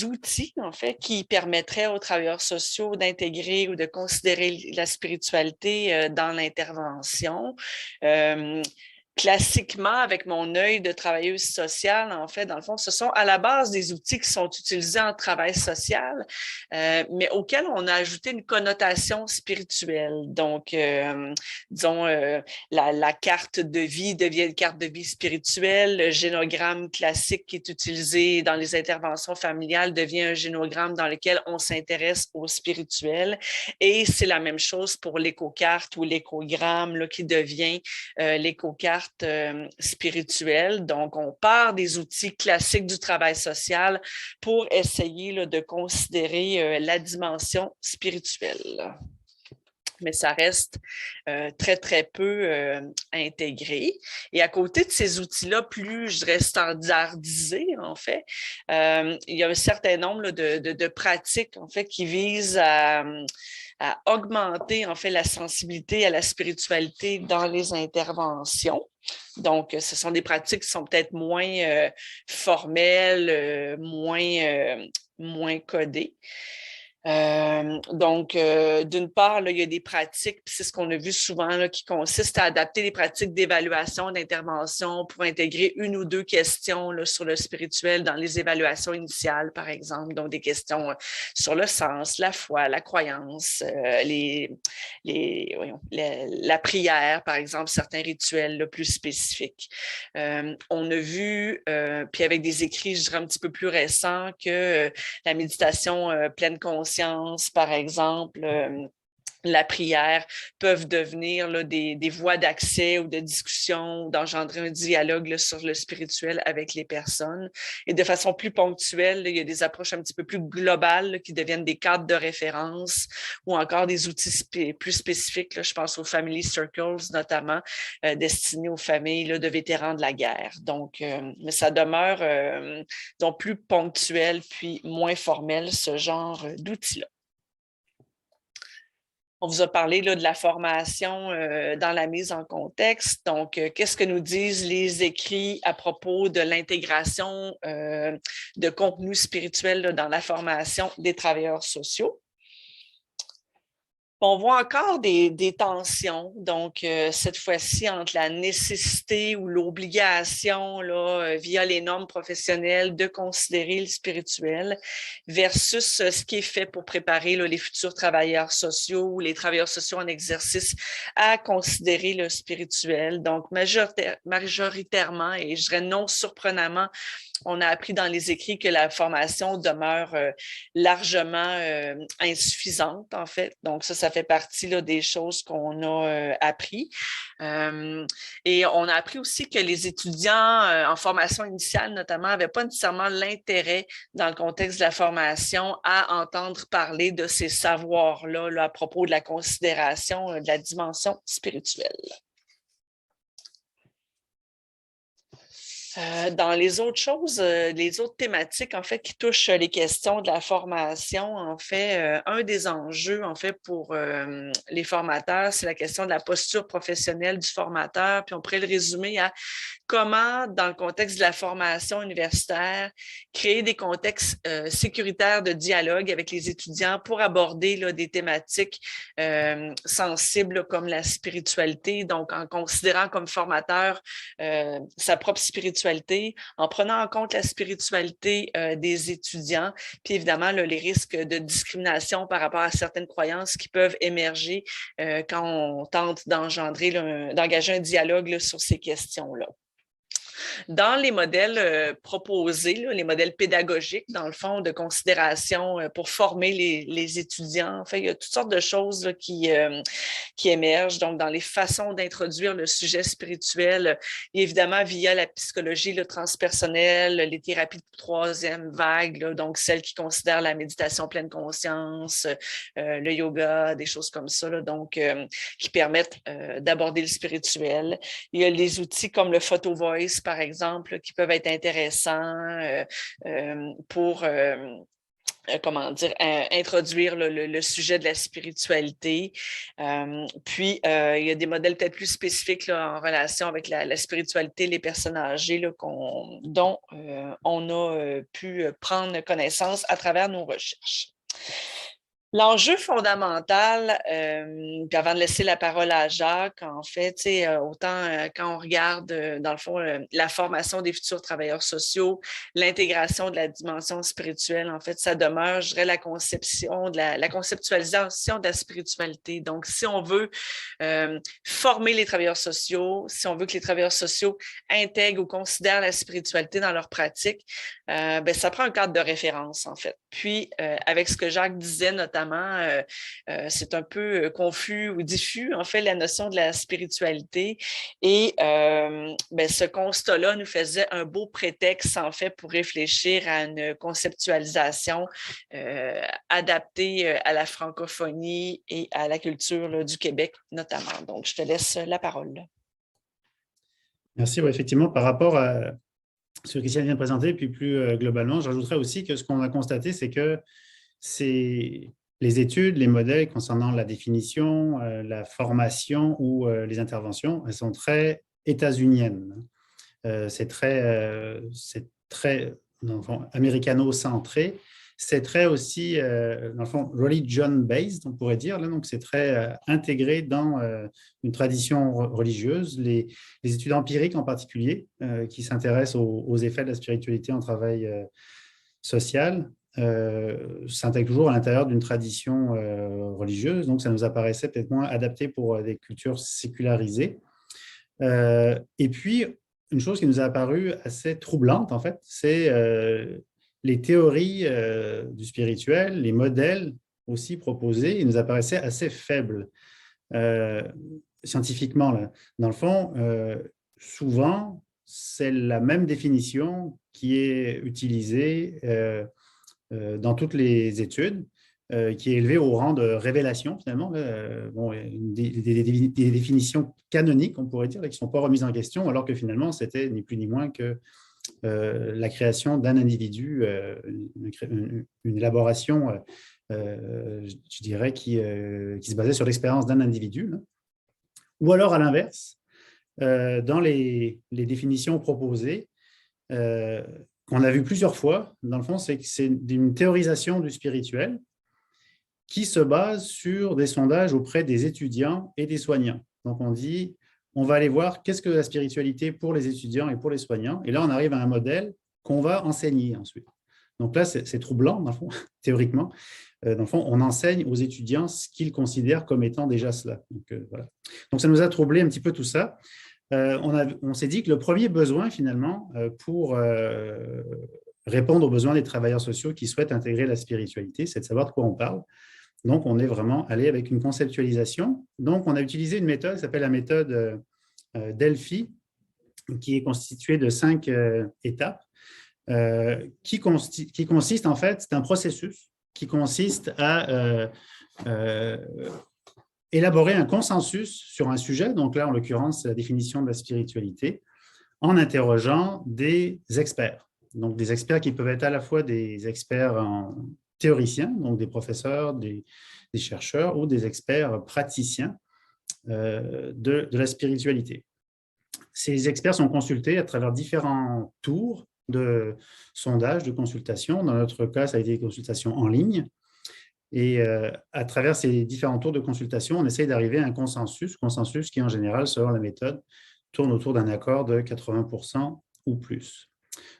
outils, en fait, qui permettraient aux travailleurs sociaux d'intégrer ou de considérer la spiritualité dans l'intervention. Classiquement, avec mon œil de travailleuse sociale, en fait, dans le fond, ce sont à la base des outils qui sont utilisés en travail social, mais auxquels on a ajouté une connotation spirituelle. Donc, disons, la carte de vie devient une carte de vie spirituelle. Le génogramme classique qui est utilisé dans les interventions familiales devient un génogramme dans lequel on s'intéresse au spirituel. Et c'est la même chose pour l'éco-carte ou l'écogramme là, qui devient l'éco-carte spirituelle. Donc, on part des outils classiques du travail social pour essayer là, de considérer la dimension spirituelle. Mais ça reste très, très peu intégré. Et à côté de ces outils-là, plus, je dirais, standardisés, en fait, il y a un certain nombre là, de pratiques, en fait, qui visent à augmenter, en fait, la sensibilité à la spiritualité dans les interventions. Donc, ce sont des pratiques qui sont peut-être moins formelles, moins codées. Donc, d'une part, là, il y a des pratiques, puis c'est ce qu'on a vu souvent, là, qui consistent à adapter les pratiques d'évaluation, d'intervention pour intégrer une ou deux questions là, sur le spirituel dans les évaluations initiales, par exemple. Donc, des questions sur le sens, la foi, la croyance, la prière, par exemple, certains rituels là, plus spécifiques. On a vu, puis avec des écrits, je dirais, un petit peu plus récents, que la méditation pleine conscience, par exemple, la prière, peuvent devenir là, des voies d'accès ou de discussion, ou d'engendrer un dialogue là, sur le spirituel avec les personnes. Et de façon plus ponctuelle, là, il y a des approches un petit peu plus globales là, qui deviennent des cadres de référence ou encore des outils plus spécifiques. Là, je pense aux Family Circles notamment, destinés aux familles là, de vétérans de la guerre. Donc, mais ça demeure donc plus ponctuel puis moins formel, ce genre d'outils-là. On vous a parlé là, de la formation dans la mise en contexte. Donc, qu'est-ce que nous disent les écrits à propos de l'intégration de contenu spirituel là, dans la formation des travailleurs sociaux? On voit encore des tensions, donc cette fois-ci entre la nécessité ou l'obligation là, via les normes professionnelles de considérer le spirituel versus ce qui est fait pour préparer là, les futurs travailleurs sociaux ou les travailleurs sociaux en exercice à considérer le spirituel. Donc majoritairement et je dirais non surprenamment, on a appris dans les écrits que la formation demeure largement insuffisante, en fait. Donc, ça fait partie là, des choses qu'on a appris. Et on a appris aussi que les étudiants en formation initiale, notamment, n'avaient pas nécessairement l'intérêt, dans le contexte de la formation, à entendre parler de ces savoirs-là là, à propos de la considération de la dimension spirituelle. Dans les autres choses, les autres thématiques, en fait, qui touchent les questions de la formation, en fait, un des enjeux, en fait, pour les formateurs, c'est la question de la posture professionnelle du formateur. Puis on pourrait le résumer à comment, dans le contexte de la formation universitaire, créer des contextes sécuritaires de dialogue avec les étudiants pour aborder là, des thématiques sensibles comme la spiritualité. Donc, en considérant comme formateur sa propre spiritualité, en prenant en compte la spiritualité des étudiants, puis évidemment là, les risques de discrimination par rapport à certaines croyances qui peuvent émerger quand on tente d'engager un dialogue là, sur ces questions-là. Dans les modèles proposés, là, les modèles pédagogiques, dans le fond, de considération pour former les étudiants, en fait, il y a toutes sortes de choses là, qui émergent. Donc, dans les façons d'introduire le sujet spirituel, évidemment, via la psychologie là, transpersonnelle, les thérapies de troisième vague, là, donc celles qui considèrent la méditation pleine conscience, le yoga, des choses comme ça, là, donc qui permettent d'aborder le spirituel. Il y a les outils comme le photo voice, par exemple, qui peuvent être intéressants pour introduire le sujet de la spiritualité. Puis, il y a des modèles peut-être plus spécifiques là, en relation avec la spiritualité, les personnes âgées là, dont on a pu prendre connaissance à travers nos recherches. L'enjeu fondamental, puis avant de laisser la parole à Jacques, en fait, autant quand on regarde, dans le fond, la formation des futurs travailleurs sociaux, l'intégration de la dimension spirituelle, en fait, ça demeure, je dirais, la conceptualisation de la spiritualité. Donc, si on veut former les travailleurs sociaux, si on veut que les travailleurs sociaux intègrent ou considèrent la spiritualité dans leur pratique, ça prend un cadre de référence, en fait. Puis, avec ce que Jacques disait, notamment, c'est un peu confus ou diffus, en fait, la notion de la spiritualité. Et ce constat-là nous faisait un beau prétexte, en fait, pour réfléchir à une conceptualisation adaptée à la francophonie et à la culture là, du Québec, notamment. Donc, je te laisse la parole. Merci. Ouais, effectivement, par rapport à ce que Christian vient de présenter, puis plus globalement, je rajouterais aussi que ce qu'on a constaté, c'est que les études, les modèles concernant la définition, la formation ou les interventions, elles sont très états-uniennes. C'est très américano-centré. C'est très aussi, dans le fond, religion-based, on pourrait dire. Là, donc, c'est très intégré dans une tradition religieuse. Les études empiriques en particulier, qui s'intéressent aux effets de la spiritualité en travail social, s'intègrent toujours à l'intérieur d'une tradition religieuse. Donc, ça nous apparaissait peut-être moins adapté pour des cultures sécularisées. Et puis, une chose qui nous a apparu assez troublante, en fait, c'est les théories du spirituel, les modèles aussi proposés, ils nous apparaissaient assez faibles scientifiquement. Là. Dans le fond, souvent, c'est la même définition qui est utilisée dans toutes les études, qui est élevée au rang de révélation, finalement. Des définitions canoniques, on pourrait dire, là, qui ne sont pas remises en question, alors que finalement, c'était ni plus ni moins que la création d'un individu, une élaboration je dirais, qui se basait sur l'expérience d'un individu. Là. Ou alors, à l'inverse, dans les définitions proposées, qu'on a vu plusieurs fois, dans le fond, c'est que c'est une théorisation du spirituel qui se base sur des sondages auprès des étudiants et des soignants. Donc, on dit, on va aller voir qu'est-ce que la spiritualité pour les étudiants et pour les soignants. Et là, on arrive à un modèle qu'on va enseigner ensuite. Donc là, c'est troublant, dans le fond, théoriquement. Dans le fond, on enseigne aux étudiants ce qu'ils considèrent comme étant déjà cela. Donc, voilà. Donc, ça nous a troublé un petit peu tout ça. On s'est dit que le premier besoin, finalement, pour répondre aux besoins des travailleurs sociaux qui souhaitent intégrer la spiritualité, c'est de savoir de quoi on parle. Donc, on est vraiment allé avec une conceptualisation. Donc, on a utilisé une méthode qui s'appelle la méthode Delphi, qui est constituée de 5 étapes, qui consiste, en fait, c'est un processus qui consiste à élaborer un consensus sur un sujet. Donc là, en l'occurrence, c'est la définition de la spiritualité, en interrogeant des experts. Donc, des experts qui peuvent être à la fois des experts en théoriciens, donc des professeurs, des chercheurs ou des experts praticiens de la spiritualité. Ces experts sont consultés à travers différents tours de sondage, de consultation. Dans notre cas, ça a été des consultations en ligne. Et à travers ces différents tours de consultation, on essaye d'arriver à un consensus qui, en général, selon la méthode, tourne autour d'un accord de 80% ou plus.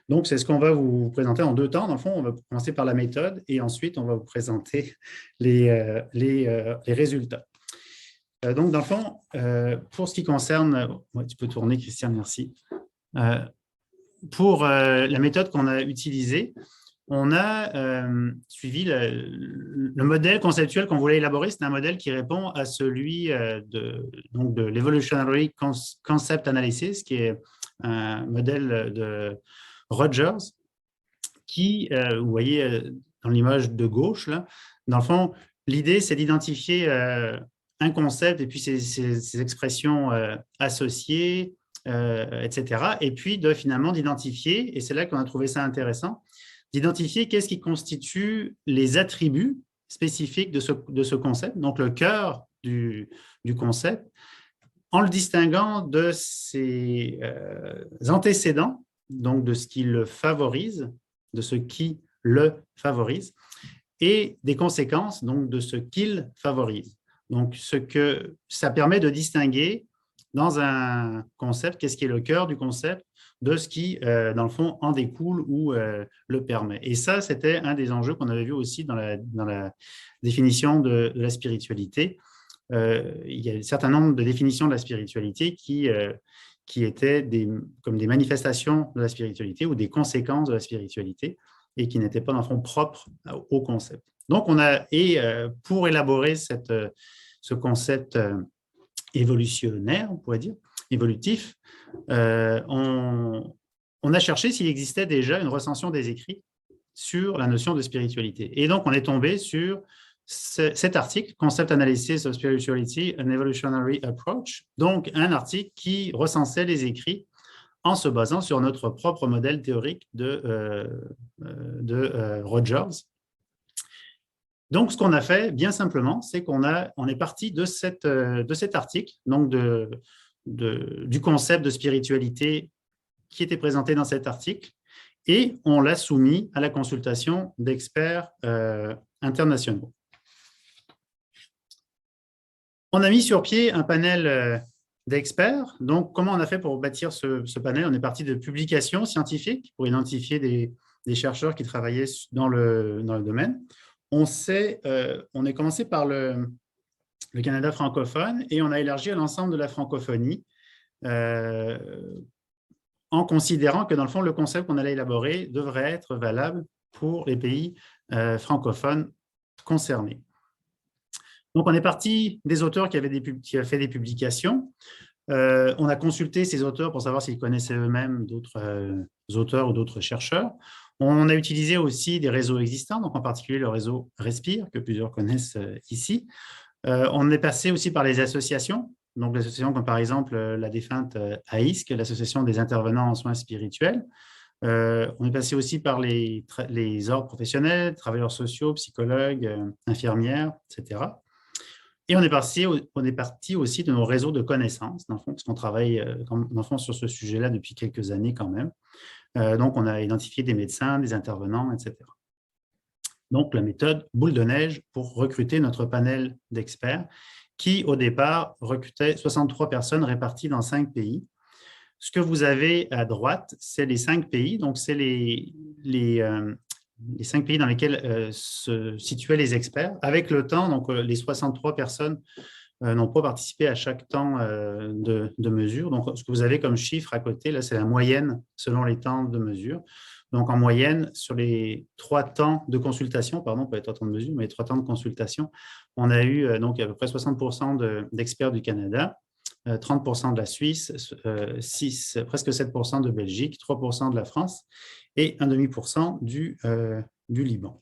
Donc, c'est ce qu'on va vous présenter en 2 temps. Dans le fond, on va commencer par la méthode et ensuite, on va vous présenter les résultats. Donc, dans le fond, pour ce qui concerne… Ouais, tu peux tourner, Christian, merci. Pour la méthode qu'on a utilisée, on a suivi le modèle conceptuel qu'on voulait élaborer. C'est un modèle qui répond à celui de l'Evolutionary Concept Analysis, qui est un modèle de Rogers, qui, vous voyez dans l'image de gauche, là, dans le fond, l'idée, c'est d'identifier un concept et puis ses expressions associées, etc. Et puis, finalement, d'identifier, et c'est là qu'on a trouvé ça intéressant, d'identifier qu'est-ce qui constitue les attributs spécifiques de ce concept, donc le cœur du concept, en le distinguant de ses antécédents, donc de ce qui le favorise, de ce qui le favorise, et des conséquences, donc de ce qu'il favorise. Donc, ce que ça permet de distinguer dans un concept, qu'est-ce qui est le cœur du concept, de ce qui, dans le fond, en découle ou le permet. Et ça, c'était un des enjeux qu'on avait vu aussi dans la définition de la spiritualité. Il y a un certain nombre de définitions de la spiritualité qui étaient comme des manifestations de la spiritualité ou des conséquences de la spiritualité et qui n'étaient pas, dans le fond, propres au concept. Donc, pour élaborer ce concept évolutionnaire, on pourrait dire, évolutif, on a cherché s'il existait déjà une recension des écrits sur la notion de spiritualité. Et donc, on est tombé sur cet article, Concept Analysis of Spirituality, an Evolutionary Approach, donc un article qui recensait les écrits en se basant sur notre propre modèle théorique de Rogers. Donc, ce qu'on a fait, bien simplement, c'est qu'on est parti de cet article, donc du concept de spiritualité qui était présenté dans cet article, et on l'a soumis à la consultation d'experts internationaux. On a mis sur pied un panel d'experts. Donc, comment on a fait pour bâtir ce panel? On est parti de publications scientifiques pour identifier des chercheurs qui travaillaient dans le domaine. On est commencé par le Canada francophone et on a élargi à l'ensemble de la francophonie en considérant que, dans le fond, le concept qu'on allait élaborer devrait être valable pour les pays francophones concernés. Donc, on est parti des auteurs qui avaient fait des publications. On a consulté ces auteurs pour savoir s'ils connaissaient eux-mêmes d'autres auteurs ou d'autres chercheurs. On a utilisé aussi des réseaux existants, donc en particulier le réseau Respire, que plusieurs connaissent ici. On est passé aussi par les associations, donc les associations comme par exemple la défunte AISC, l'Association des intervenants en soins spirituels. On est passé aussi par les ordres professionnels, travailleurs sociaux, psychologues, infirmières, etc. Et on est parti aussi de nos réseaux de connaissances, dans le fond, parce qu'on travaille dans le fond, sur ce sujet-là depuis quelques années quand même. Donc, on a identifié des médecins, des intervenants, etc. Donc, la méthode boule de neige pour recruter notre panel d'experts qui, au départ, recrutait 63 personnes réparties dans 5 pays. Ce que vous avez à droite, c'est les 5 pays. Donc, c'est les 5 pays dans lesquels se situaient les experts. Avec le temps, donc, les 63 personnes n'ont pas participé à chaque temps de mesure. Donc, ce que vous avez comme chiffre à côté, là, c'est la moyenne selon les temps de mesure. Donc, en moyenne, sur les 3 temps de consultation, pardon, pas les 3 temps de mesure, mais les 3 temps de consultation, on a eu donc à peu près 60% d'experts du Canada, 30% de la Suisse, presque 7% de Belgique, 3% de la France et 1,5% du Liban.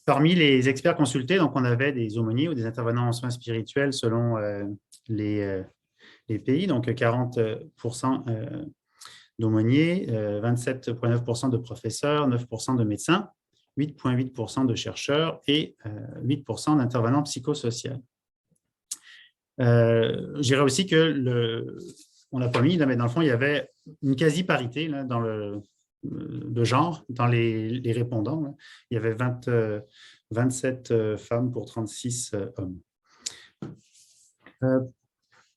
Parmi les experts consultés, donc on avait des aumôniers ou des intervenants en soins spirituels selon les pays, donc 40% d'aumôniers, 27,9% de professeurs, 9% de médecins, 8,8% de chercheurs et 8% d'intervenants psychosociaux. Je dirais aussi que on l'a pas mis, là, mais dans le fond, il y avait une quasi-parité là, dans de genre dans les répondants. Là. Il y avait 27 femmes pour 36 hommes.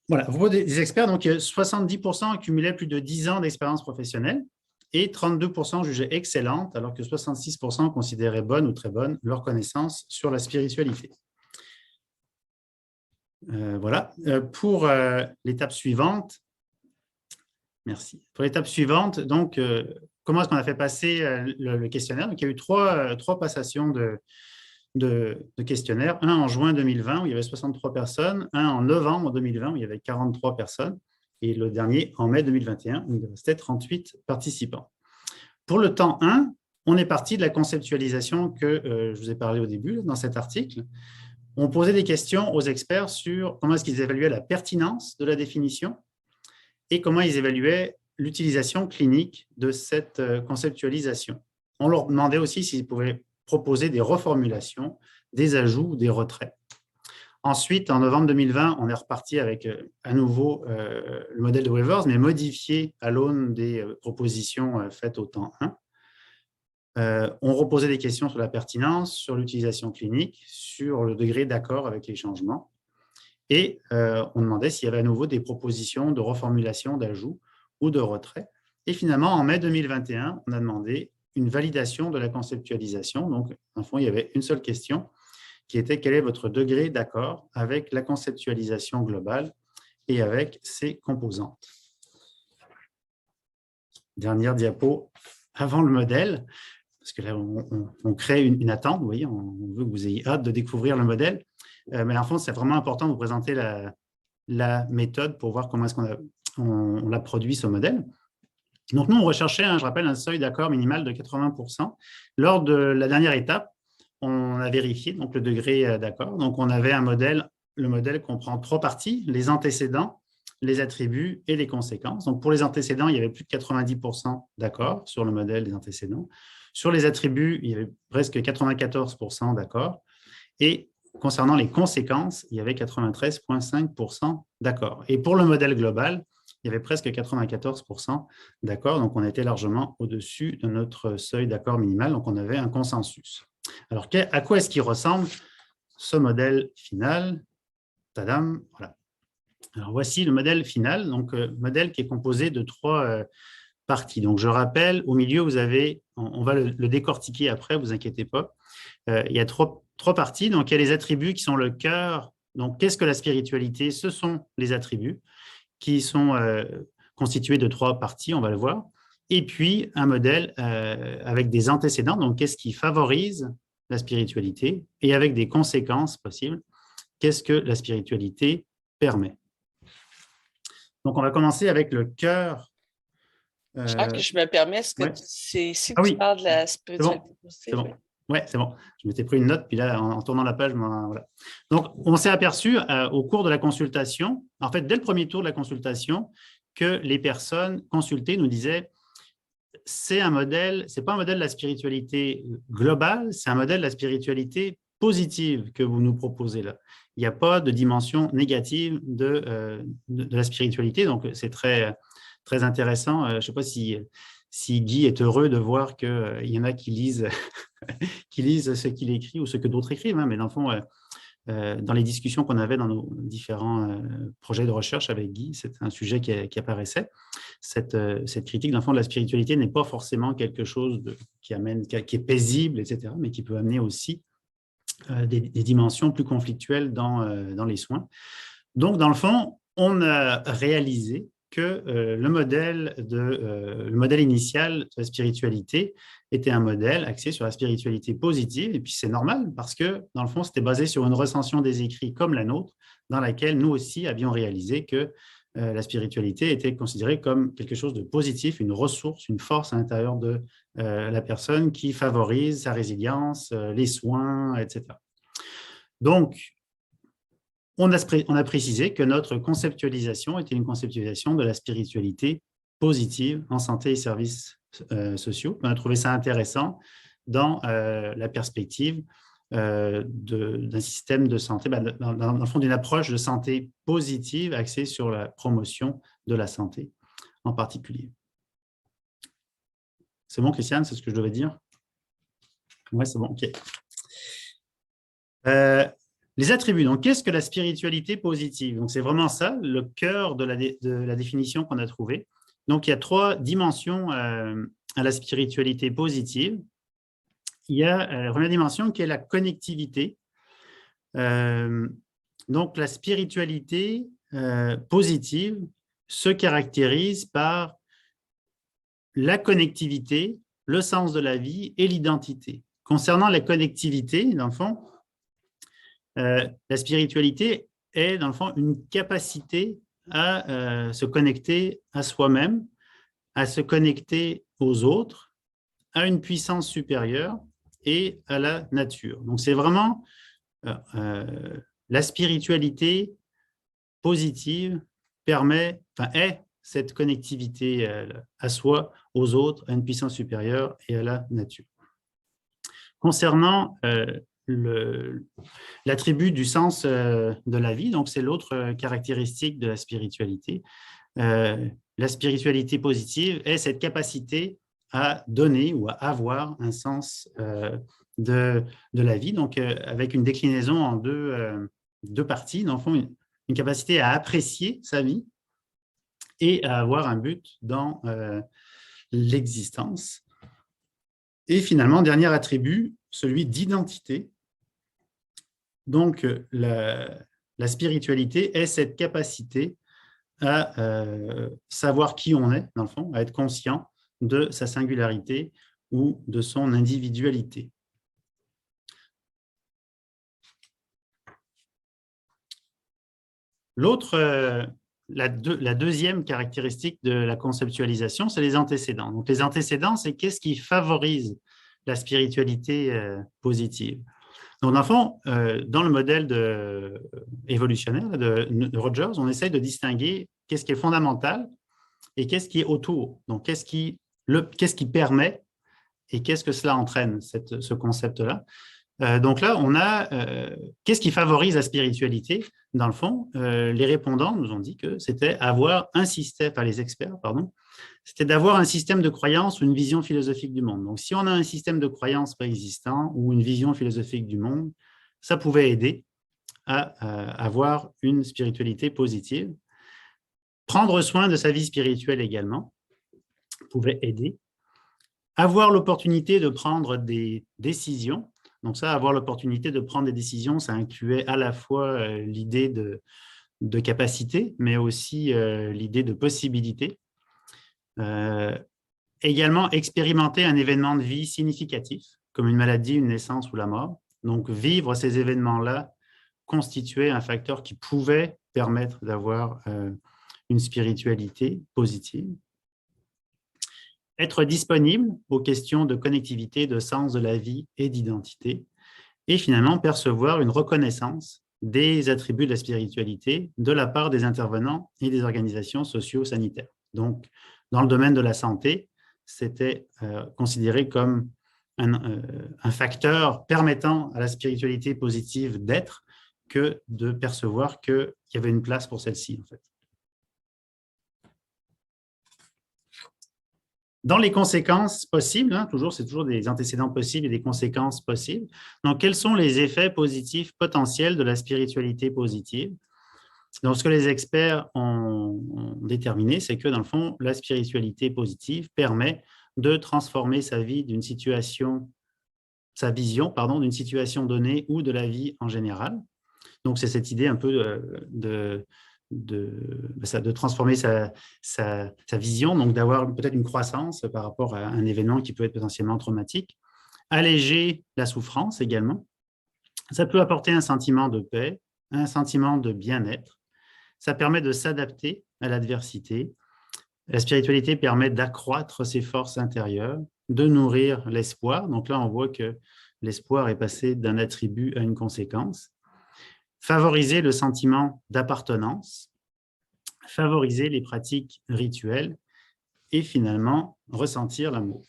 Voilà, vous voyez des experts, donc 70% accumulaient plus de 10 ans d'expérience professionnelle et 32% jugeaient excellente, alors que 66% considéraient bonne ou très bonne leur connaissance sur la spiritualité. Voilà. Pour l'étape suivante, merci. Pour l'étape suivante, donc, comment est-ce qu'on a fait passer le questionnaire? Donc, il y a eu trois passations de questionnaires. Un en juin 2020, où il y avait 63 personnes. Un en novembre 2020, où il y avait 43 personnes. Et le dernier en mai 2021, où il restait 38 participants. Pour le temps 1, on est parti de la conceptualisation que je vous ai parlé au début, dans cet article. On posait des questions aux experts sur comment est-ce qu'ils évaluaient la pertinence de la définition et comment ils évaluaient l'utilisation clinique de cette conceptualisation. On leur demandait aussi s'ils pouvaient proposer des reformulations, des ajouts ou des retraits. Ensuite, en novembre 2020, on est reparti avec à nouveau le modèle de Wevers, mais modifié à l'aune des propositions faites au temps 1. On reposait des questions sur la pertinence, sur l'utilisation clinique, sur le degré d'accord avec les changements. Et on demandait s'il y avait à nouveau des propositions de reformulation, d'ajout ou de retrait. Et finalement, en mai 2021, on a demandé une validation de la conceptualisation. Donc, en fond, il y avait une seule question qui était quel est votre degré d'accord avec la conceptualisation globale et avec ses composantes. Dernière diapo avant le modèle. Parce que là, on crée une attente, vous voyez, on veut que vous ayez hâte de découvrir le modèle. Mais en fond, c'est vraiment important de vous présenter la méthode pour voir comment est-ce qu'on a produit ce modèle. Donc, nous, on recherchait, je rappelle, un seuil d'accord minimal de 80%. Lors de la dernière étape, on a vérifié donc, le degré d'accord. Donc, on avait un modèle, le modèle comprend 3 parties, les antécédents, les attributs et les conséquences. Donc, pour les antécédents, il y avait plus de 90% d'accord sur le modèle des antécédents. Sur les attributs, il y avait presque 94% d'accord. Et concernant les conséquences, il y avait 93,5% d'accord. Et pour le modèle global, il y avait presque 94% d'accord. Donc, on était largement au-dessus de notre seuil d'accord minimal. Donc, on avait un consensus. Alors, à quoi est-ce qu'il ressemble ce modèle final? Tadam, voilà. Alors, voici le modèle final. Donc, modèle qui est composé de 3 parties. Donc, je rappelle, au milieu, vous avez, on va le décortiquer après, vous inquiétez pas. Il y a trois parties. Donc, il y a les attributs qui sont le cœur. Donc, qu'est-ce que la spiritualité? Ce sont les attributs qui sont constitués de 3 parties, on va le voir. Et puis, un modèle avec des antécédents. Donc, qu'est-ce qui favorise la spiritualité? Et avec des conséquences possibles, qu'est-ce que la spiritualité permet? Donc, on va commencer avec le cœur. Jacques, que je me permets, est-ce que ouais. c'est ici que tu parles de la spiritualité? C'est bon. Oui, c'est bon. Je m'étais pris une note, puis là, en tournant la page, voilà. Donc, on s'est aperçu au cours de la consultation, en fait, dès le premier tour de la consultation, que les personnes consultées nous disaient c'est un modèle, c'est pas un modèle de la spiritualité globale, c'est un modèle de la spiritualité positive que vous nous proposez là. Il n'y a pas de dimension négative de la spiritualité, donc c'est très, très intéressant. Je ne sais pas si Guy est heureux de voir qu'il y en a qui lisent, qui lisent ce qu'il écrit ou ce que d'autres écrivent, hein, mais dans le fond, dans les discussions qu'on avait dans nos différents projets de recherche avec Guy, c'est un sujet qui apparaissait. Cette critique, dans le fond, de la spiritualité n'est pas forcément quelque chose qui est paisible, etc., mais qui peut amener aussi des dimensions plus conflictuelles dans les soins. Donc, dans le fond, on a réalisé que le modèle initial de la spiritualité était un modèle axé sur la spiritualité positive, et puis c'est normal parce que, dans le fond, c'était basé sur une recension des écrits comme la nôtre, dans laquelle nous aussi avions réalisé que la spiritualité était considérée comme quelque chose de positif, une ressource, une force à l'intérieur de la personne qui favorise sa résilience, les soins, etc. Donc, on a précisé que notre conceptualisation était une conceptualisation de la spiritualité positive en santé et services sociaux. On a trouvé ça intéressant dans la perspective d'un système de santé, dans le fond d'une approche de santé positive axée sur la promotion de la santé en particulier. C'est bon, Christiane, c'est ce que je devais dire? Oui, c'est bon, OK. Les attributs. Donc, qu'est-ce que la spiritualité positive? Donc, c'est vraiment ça, le cœur de la définition qu'on a trouvée. Donc, il y a 3 dimensions à la spiritualité positive. Il y a la première dimension qui est la connectivité. Donc, la spiritualité positive se caractérise par la connectivité, le sens de la vie et l'identité. Concernant la connectivité, dans le fond, la spiritualité est, dans le fond, une capacité à se connecter à soi-même, à se connecter aux autres, à une puissance supérieure et à la nature. Donc, c'est vraiment la spiritualité positive est cette connectivité à soi, aux autres, à une puissance supérieure et à la nature. Concernant l'attribut du sens de la vie, donc c'est l'autre caractéristique de la spiritualité. La spiritualité positive est cette capacité à donner ou à avoir un sens de la vie, donc avec une déclinaison en deux parties, dans le fond, une capacité à apprécier sa vie et à avoir un but dans l'existence. Et finalement, dernier attribut, celui d'identité. Donc, la spiritualité est cette capacité à savoir qui on est, dans le fond, à être conscient de sa singularité ou de son individualité. La deuxième caractéristique de la conceptualisation, c'est les antécédents. Donc, les antécédents, c'est qu'est-ce qui favorise la spiritualité positive. Donc, dans le fond, dans le modèle évolutionnaire de Rogers, on essaie de distinguer qu'est-ce qui est fondamental et qu'est-ce qui est autour. Donc, qu'est-ce qui permet et qu'est-ce que cela entraîne, ce concept-là. Donc là, on a qu'est-ce qui favorise la spiritualité? Dans le fond, les répondants nous ont dit que c'était avoir un système, enfin les experts, pardon, c'était d'avoir un système de croyance ou une vision philosophique du monde. Donc, si on a un système de croyance préexistant ou une vision philosophique du monde, ça pouvait aider à avoir une spiritualité positive. Prendre soin de sa vie spirituelle également pouvait aider. Avoir l'opportunité de prendre des décisions. Donc ça, avoir l'opportunité de prendre des décisions, ça incluait à la fois l'idée de capacité, mais aussi l'idée de possibilité. Également, expérimenter un événement de vie significatif, comme une maladie, une naissance ou la mort. Donc, vivre ces événements-là constituait un facteur qui pouvait permettre d'avoir une spiritualité positive. Être disponible aux questions de connectivité, de sens de la vie et d'identité. Et finalement, percevoir une reconnaissance des attributs de la spiritualité de la part des intervenants et des organisations socio-sanitaires. Donc, dans le domaine de la santé, c'était considéré comme un facteur permettant à la spiritualité positive d'être que de percevoir qu'il y avait une place pour celle-ci, en fait. Dans les conséquences possibles, hein, c'est toujours des antécédents possibles et des conséquences possibles. Donc, quels sont les effets positifs potentiels de la spiritualité positive? Donc, ce que les experts ont déterminé, c'est que, dans le fond, la spiritualité positive permet de transformer sa vie d'une situation, sa vision, pardon, d'une situation donnée ou de la vie en général. Donc, c'est cette idée un peu de transformer sa vision, donc d'avoir peut-être une croissance par rapport à un événement qui peut être potentiellement traumatique. Alléger la souffrance également. Ça peut apporter un sentiment de paix, un sentiment de bien-être. Ça permet de s'adapter à l'adversité. La spiritualité permet d'accroître ses forces intérieures, de nourrir l'espoir. Donc là, on voit que l'espoir est passé d'un attribut à une conséquence. Favoriser le sentiment d'appartenance, favoriser les pratiques rituelles et finalement ressentir l'amour.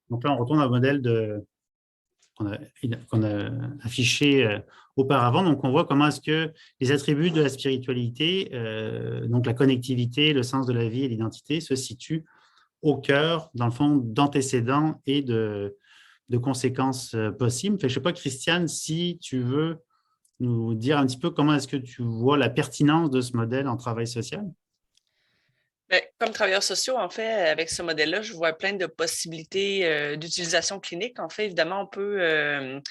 Donc là, on retourne au modèle qu'on a affiché auparavant. Donc, on voit comment est-ce que les attributs de la spiritualité, donc la connectivité, le sens de la vie et l'identité, se situent au cœur, dans le fond, d'antécédents et de conséquences possibles. Je ne sais pas, Christiane, si tu veux nous dire un petit peu comment est-ce que tu vois la pertinence de ce modèle en travail social? Bien, comme travailleurs sociaux, en fait, avec ce modèle-là, je vois plein de possibilités d'utilisation clinique. En fait, évidemment, on peut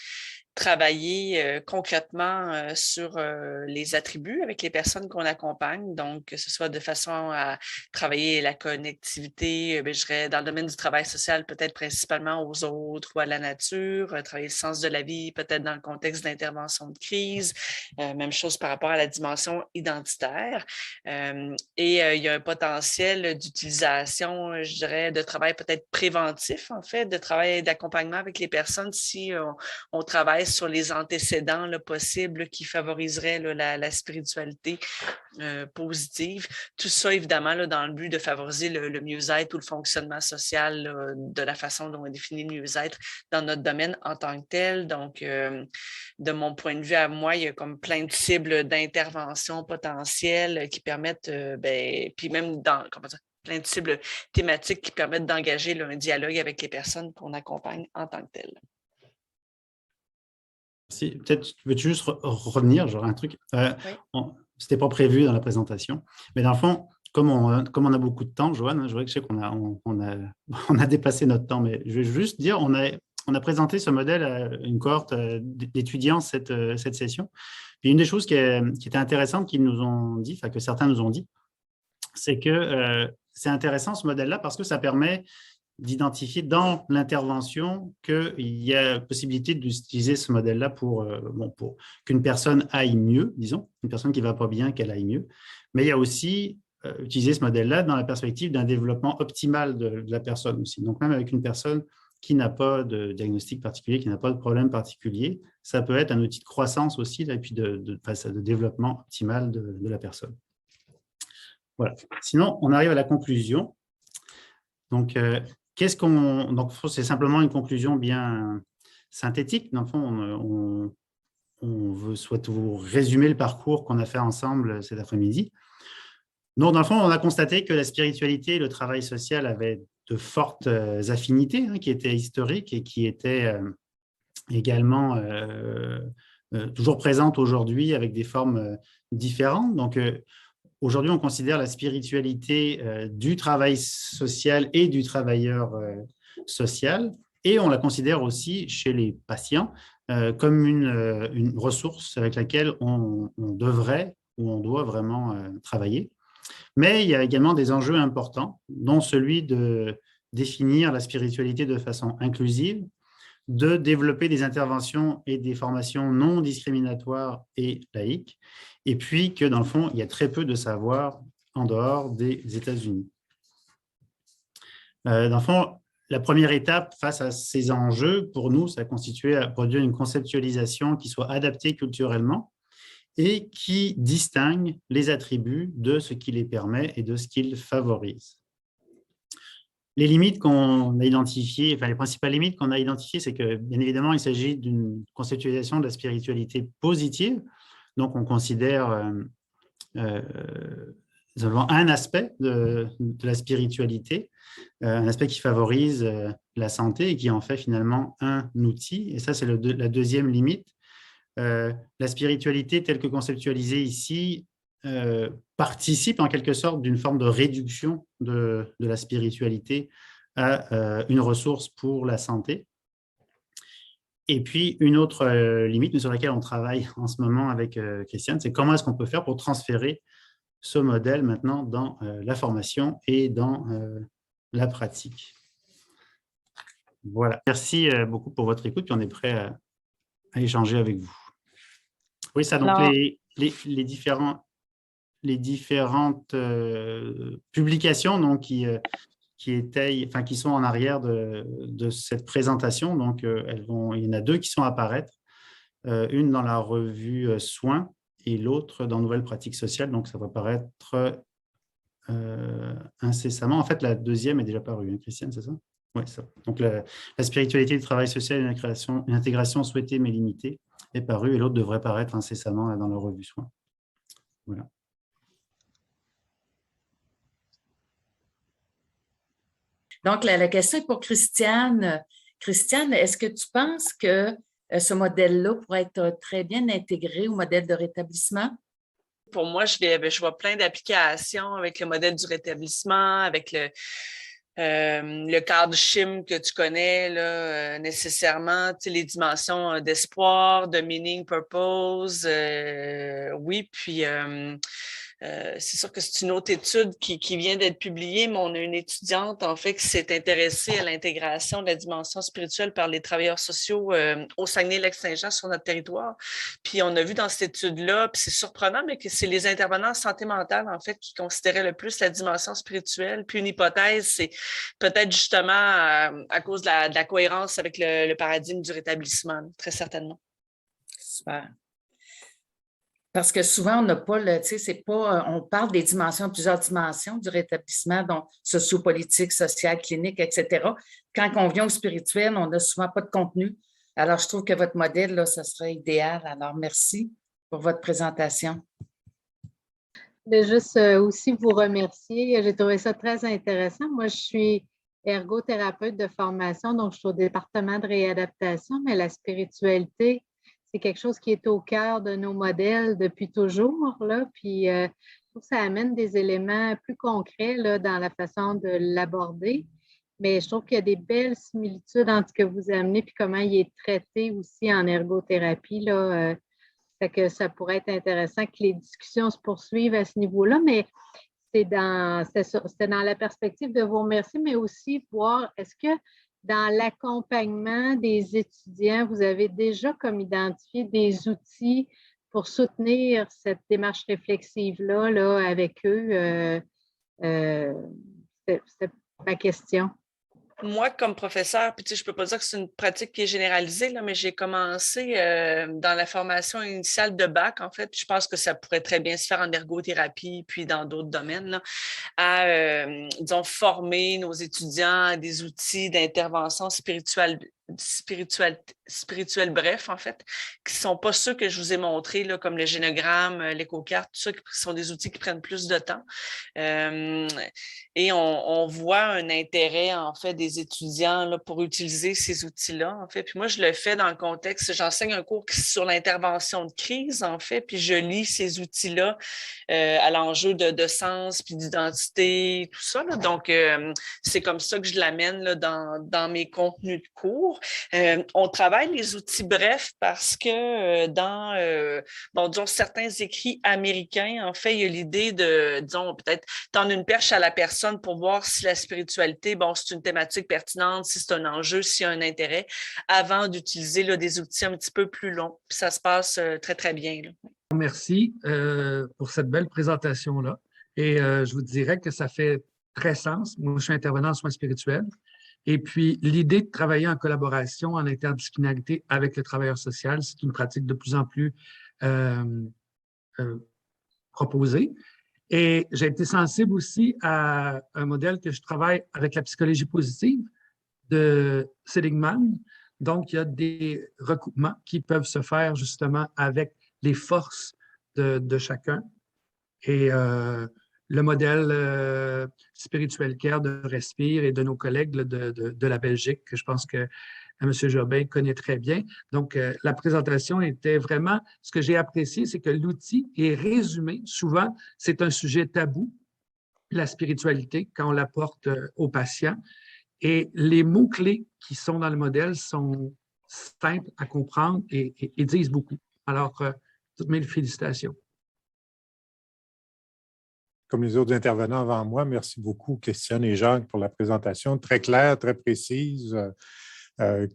travailler concrètement sur les attributs avec les personnes qu'on accompagne, donc que ce soit de façon à travailler la connectivité, je dirais dans le domaine du travail social, peut-être principalement aux autres ou à la nature, travailler le sens de la vie, peut-être dans le contexte d'intervention de crise, même chose par rapport à la dimension identitaire. Il y a un potentiel d'utilisation, je dirais, de travail peut-être préventif, en fait, de travail d'accompagnement avec les personnes si on travaille sur les antécédents là, possibles qui favoriseraient là, la spiritualité positive. Tout ça, évidemment, là, dans le but de favoriser le mieux-être ou le fonctionnement social là, de la façon dont on définit le mieux-être dans notre domaine en tant que tel. Donc, de mon point de vue à moi, il y a comme plein de cibles d'intervention potentielles qui permettent, puis même dans, plein de cibles thématiques qui permettent d'engager là, un dialogue avec les personnes qu'on accompagne en tant que telles. Peut-être veux-tu juste revenir, genre un truc. Oui. C'était pas prévu dans la présentation, mais dans le fond, comme on a beaucoup de temps, Joanne, je sais qu'on a dépassé notre temps, mais je vais juste dire, on a présenté ce modèle à une cohorte d'étudiants cette session. Et une des choses qui était intéressante qu'ils nous ont dit, enfin que certains nous ont dit, c'est que c'est intéressant ce modèle-là parce que ça permet d'identifier dans l'intervention qu'il y a possibilité d'utiliser ce modèle-là pour qu'une personne aille mieux, disons, une personne qui ne va pas bien, qu'elle aille mieux. Mais il y a aussi utiliser ce modèle-là dans la perspective d'un développement optimal de la personne aussi. Donc, même avec une personne qui n'a pas de diagnostic particulier, qui n'a pas de problème particulier, ça peut être un outil de croissance aussi et puis de développement optimal de la personne. Voilà. Sinon, on arrive à la conclusion. Donc, c'est simplement une conclusion bien synthétique. Dans le fond, on souhaite vous résumer le parcours qu'on a fait ensemble cet après-midi. Donc, dans le fond, on a constaté que la spiritualité et le travail social avaient de fortes affinités qui étaient historiques et qui étaient également toujours présentes aujourd'hui avec des formes différentes. Donc, aujourd'hui, on considère la spiritualité du travail social et du travailleur social, et on la considère aussi chez les patients comme une ressource avec laquelle on devrait ou on doit vraiment travailler. Mais il y a également des enjeux importants, dont celui de définir la spiritualité de façon inclusive, de développer des interventions et des formations non discriminatoires et laïques, et puis que, dans le fond, il y a très peu de savoir en dehors des États-Unis. Dans le fond, la première étape face à ces enjeux, pour nous, ça constituait à produire une conceptualisation qui soit adaptée culturellement et qui distingue les attributs de ce qui les permet et de ce qu'ils favorisent. Les limites qu'on a identifiées, enfin les principales limites qu'on a identifiées, c'est que bien évidemment, il s'agit d'une conceptualisation de la spiritualité positive. Donc, on considère nous avons un aspect de la spiritualité, un aspect qui favorise la santé et qui en fait finalement un outil. Et ça, c'est la deuxième limite. La spiritualité telle que conceptualisée ici participe en quelque sorte d'une forme de réduction de la spiritualité à une ressource pour la santé. Et puis, une autre limite sur laquelle on travaille en ce moment avec Christiane, c'est comment est-ce qu'on peut faire pour transférer ce modèle maintenant dans la formation et dans la pratique. Voilà. Merci beaucoup pour votre écoute, puis on est prêt à échanger avec vous. Oui, ça, donc Alors, les différentes publications donc, qui sont en arrière de cette présentation. Donc, il y en a deux qui sont à apparaître, une dans la revue Soins et l'autre dans Nouvelles pratiques sociales. Donc, ça va paraître incessamment. En fait, la deuxième est déjà parue, hein, Christiane, c'est ça? Oui, ça. Donc, la spiritualité du travail social, une intégration souhaitée mais limitée est parue et l'autre devrait paraître incessamment là, dans la revue Soins. Voilà. donc, la question est pour Christiane. Christiane, est-ce que tu penses que ce modèle-là pourrait être très bien intégré au modèle de rétablissement? Pour moi, je vois plein d'applications avec le modèle du rétablissement, avec le cadre CHIM que tu connais, là, nécessairement, les dimensions d'espoir, de meaning, purpose, oui, puis c'est sûr que c'est une autre étude qui vient d'être publiée, mais on a une étudiante, en fait, qui s'est intéressée à l'intégration de la dimension spirituelle par les travailleurs sociaux au Saguenay-Lac-Saint-Jean sur notre territoire. Puis on a vu dans cette étude-là, puis c'est surprenant, mais que c'est les intervenants en santé mentale, en fait, qui considéraient le plus la dimension spirituelle. Puis une hypothèse, c'est peut-être justement à cause de la cohérence avec le paradigme du rétablissement, très certainement. Super. Parce que souvent, on n'a pas on parle des dimensions, plusieurs dimensions du rétablissement, donc sociopolitique, social, clinique, etc. Quand on vient au spirituel, on n'a souvent pas de contenu. Alors, je trouve que votre modèle, là, ça serait idéal. Alors, merci pour votre présentation. De juste aussi vous remercier. J'ai trouvé ça très intéressant. Moi, je suis ergothérapeute de formation, donc je suis au département de réadaptation, mais la spiritualité, c'est quelque chose qui est au cœur de nos modèles depuis toujours, là. Puis, je trouve que ça amène des éléments plus concrets là, dans la façon de l'aborder. Mais je trouve qu'il y a des belles similitudes entre ce que vous amenez et comment il est traité aussi en ergothérapie, là. Fait que ça pourrait être intéressant que les discussions se poursuivent à ce niveau-là, mais c'était dans la perspective de vous remercier, mais aussi voir est-ce que dans l'accompagnement des étudiants, vous avez déjà comme identifié des outils pour soutenir cette démarche réflexive-là là, avec eux? C'est ma question. Moi, comme professeur, puis tu sais, je peux pas dire que c'est une pratique qui est généralisée, là, mais j'ai commencé dans la formation initiale de bac, en fait, puis je pense que ça pourrait très bien se faire en ergothérapie, puis dans d'autres domaines, là, à, disons, former nos étudiants à des outils d'intervention spirituelle, bref, en fait, qui ne sont pas ceux que je vous ai montrés, là, comme le génogramme, l'éco-carte, tout ça, qui sont des outils qui prennent plus de temps. Et on voit un intérêt, en fait, des étudiants là, pour utiliser ces outils-là, en fait. Puis moi, je le fais dans le contexte, j'enseigne un cours sur l'intervention de crise, en fait, puis je lis ces outils-là à l'enjeu de sens, puis d'identité, tout ça, là. Donc, c'est comme ça que je l'amène là, dans mes contenus de cours. On travaille les outils brefs parce que disons, certains écrits américains, en fait, il y a l'idée de, disons, peut-être tendre une perche à la personne pour voir si la spiritualité, c'est une thématique pertinente, si c'est un enjeu, s'il y a un intérêt, avant d'utiliser là, des outils un petit peu plus longs. Puis ça se passe très, très bien, là. Merci pour cette belle présentation-là. Et je vous dirais que ça fait très sens. Moi, je suis intervenant en soins spirituels. Et puis, l'idée de travailler en collaboration, en interdisciplinarité avec le travailleur social, c'est une pratique de plus en plus proposée. Et j'ai été sensible aussi à un modèle que je travaille avec la psychologie positive de Seligman. Donc, il y a des recoupements qui peuvent se faire justement avec les forces de chacun. Et le modèle spirituel care de Respire et de nos collègues de la Belgique, que je pense que M. Jobin connaît très bien. Donc, la présentation était vraiment, ce que j'ai apprécié, c'est que l'outil est résumé. Souvent, c'est un sujet tabou, la spiritualité, quand on l'apporte aux patients. Et les mots-clés qui sont dans le modèle sont simples à comprendre et disent beaucoup. Alors, toutes mes félicitations. Comme les autres intervenants avant moi, merci beaucoup, Christiane et Jacques, pour la présentation très claire, très précise,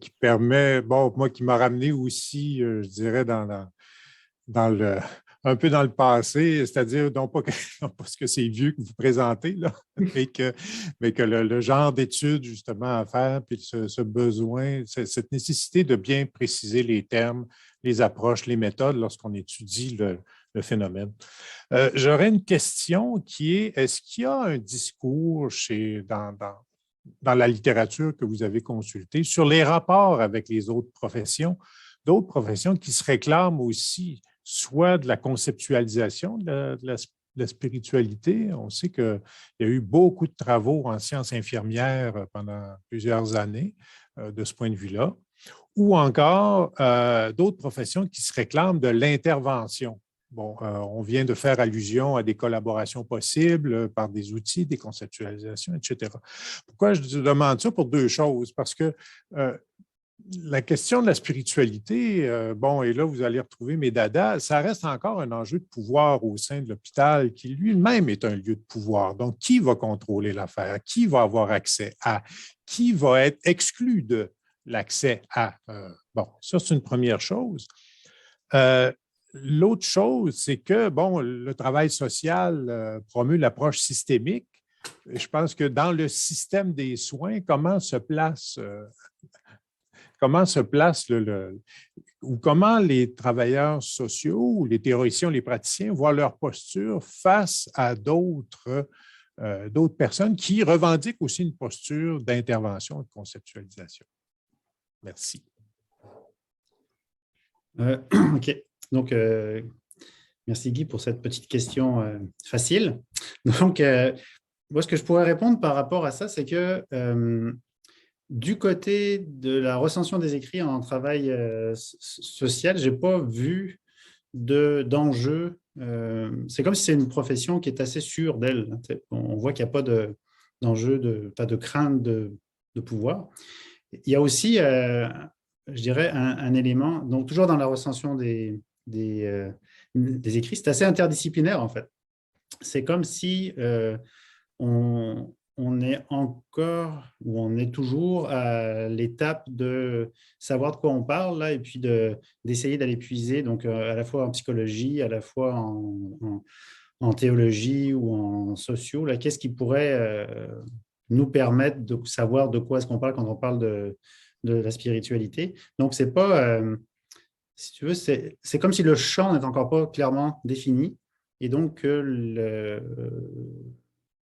qui permet, bon, moi, qui m'a ramené aussi, je dirais, un peu dans le passé, c'est-à-dire non pas ce que c'est vieux que vous présentez, là, mais que le genre d'études, justement, à faire, puis ce besoin, cette nécessité de bien préciser les termes, les approches, les méthodes lorsqu'on étudie le phénomène. J'aurais une question qui est, est-ce qu'il y a un discours dans la littérature que vous avez consultée sur les rapports avec les autres professions qui se réclament aussi soit de la conceptualisation de la spiritualité. On sait qu'il y a eu beaucoup de travaux en sciences infirmières pendant plusieurs années de ce point de vue-là, ou encore d'autres professions qui se réclament de l'intervention. Bon, on vient de faire allusion à des collaborations possibles par des outils, des conceptualisations, etc. Pourquoi je demande ça? Pour deux choses. Parce que la question de la spiritualité, bon, et là, vous allez retrouver mes dadas, ça reste encore un enjeu de pouvoir au sein de l'hôpital qui lui-même est un lieu de pouvoir. Donc, qui va contrôler l'affaire? Qui va avoir accès à? Qui va être exclu de l'accès à? Bon, ça, c'est une première chose. L'autre chose, c'est que, bon, le travail social promeut l'approche systémique. Je pense que dans le système des soins, comment se place ou comment les travailleurs sociaux ou les théoriciens, les praticiens voient leur posture face à d'autres personnes qui revendiquent aussi une posture d'intervention et de conceptualisation. Merci. OK. Donc, merci Guy pour cette petite question facile. Donc, moi, ce que je pourrais répondre par rapport à ça, c'est que du côté de la recension des écrits en travail social, je n'ai pas vu d'enjeu. C'est comme si c'est une profession qui est assez sûre d'elle. On voit qu'il n'y a pas d'enjeu, pas de crainte de pouvoir. Il y a aussi, je dirais, un élément, donc toujours dans la recension des écrits, c'est assez interdisciplinaire en fait. C'est comme si on est encore, ou on est toujours à l'étape de savoir de quoi on parle, là, et puis d'essayer d'aller puiser, donc à la fois en psychologie, à la fois en théologie ou en sociaux, là, qu'est-ce qui pourrait nous permettre de savoir de quoi est-ce qu'on parle quand on parle de la spiritualité. Donc, c'est pas, si tu veux, c'est comme si le champ n'est encore pas clairement défini, et donc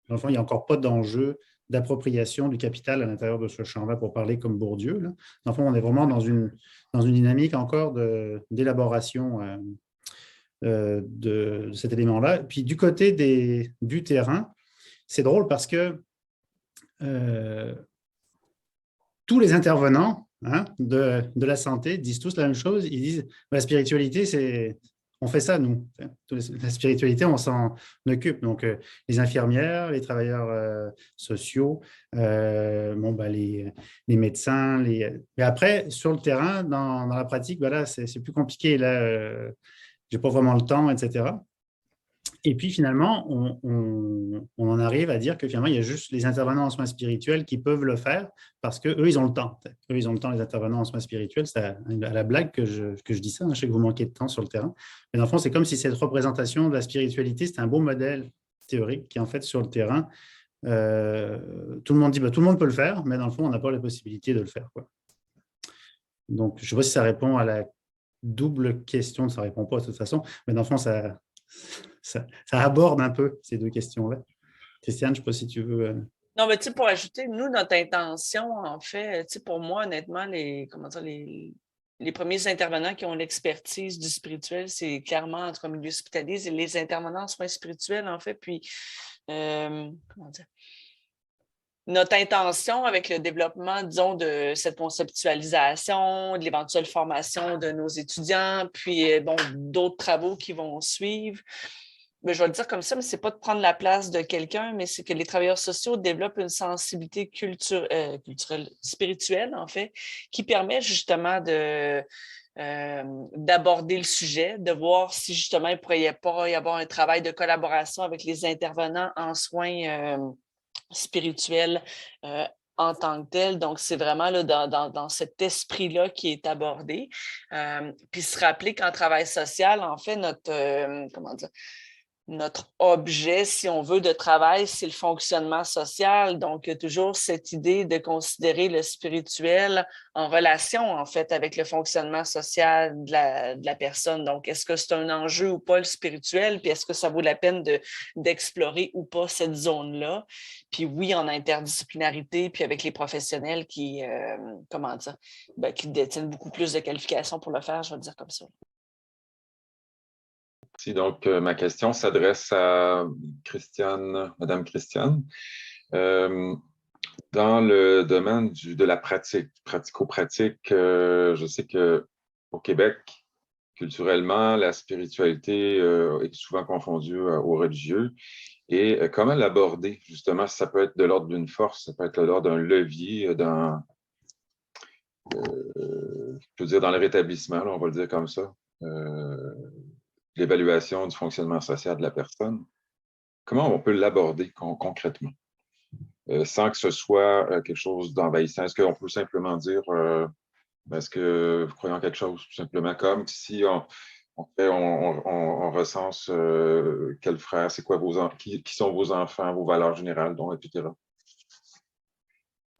dans le fond, il n'y a encore pas d'enjeu d'appropriation du capital à l'intérieur de ce champ-là, pour parler comme Bourdieu. Là. Dans le fond, on est vraiment dans une dynamique encore d'élaboration de cet élément-là. Puis du côté du terrain, c'est drôle parce que tous les intervenants de la santé disent tous la même chose. Ils disent la spiritualité, on fait ça, nous. La spiritualité, on s'en occupe. Donc, les infirmières, les travailleurs sociaux, les médecins. Mais après, sur le terrain, dans la pratique, là, c'est plus compliqué. Là, je n'ai pas vraiment le temps, etc. Et puis, finalement, on en arrive à dire que finalement, il y a juste les intervenants en soins spirituels qui peuvent le faire parce qu'eux, ils ont le temps. Eux, ils ont le temps, les intervenants en soins spirituels. C'est à la blague que je dis ça. Je sais que vous manquez de temps sur le terrain. Mais dans le fond, c'est comme si cette représentation de la spiritualité, c'était un beau modèle théorique qui, en fait, sur le terrain, tout le monde dit tout le monde peut le faire, mais dans le fond, on n'a pas la possibilité de le faire, quoi. Donc, je ne sais pas si ça répond à la double question, ça ne répond pas de toute façon, mais dans le fond, ça aborde un peu ces deux questions-là. Christiane, je ne sais pas si tu veux… Non, mais tu sais, pour ajouter, nous, notre intention, en fait, tu sais, pour moi, honnêtement, les premiers intervenants qui ont l'expertise du spirituel, c'est clairement entre milieu hospitalier et les intervenants en soins spirituels, en fait. Puis, comment dire? Notre intention avec le développement, disons, de cette conceptualisation, de l'éventuelle formation de nos étudiants, puis, bon, d'autres travaux qui vont suivre, mais je vais le dire comme ça, mais c'est pas de prendre la place de quelqu'un, mais c'est que les travailleurs sociaux développent une sensibilité culturelle, spirituelle, en fait, qui permet justement d'aborder le sujet, de voir si justement il pourrait pas y avoir un travail de collaboration avec les intervenants en soins spirituels en tant que tel. Donc, c'est vraiment là, dans cet esprit-là qui est abordé. Puis se rappeler qu'en travail social, en fait, notre objet, si on veut, de travail, c'est le fonctionnement social. Donc, il y a toujours cette idée de considérer le spirituel en relation, en fait, avec le fonctionnement social de la personne. Donc, est-ce que c'est un enjeu ou pas le spirituel? Puis, est-ce que ça vaut la peine d'explorer ou pas cette zone-là? Puis oui, en interdisciplinarité, puis avec les professionnels qui détiennent beaucoup plus de qualifications pour le faire, je vais le dire comme ça. Donc, ma question s'adresse à Madame Christiane. Dans le domaine de la pratique, pratico-pratique, je sais qu'au Québec, culturellement, la spiritualité est souvent confondue au religieux. Et comment l'aborder, justement, ça peut être de l'ordre d'une force, ça peut être de l'ordre d'un levier, je peux dire dans le rétablissement, là, on va le dire comme ça. L'évaluation du fonctionnement social de la personne, comment on peut l'aborder concrètement, sans que ce soit quelque chose d'envahissant? Est-ce qu'on peut simplement dire, est-ce que vous croyez en quelque chose, tout simplement, comme si on recense quel frère, c'est quoi qui sont vos enfants, vos valeurs générales, etc.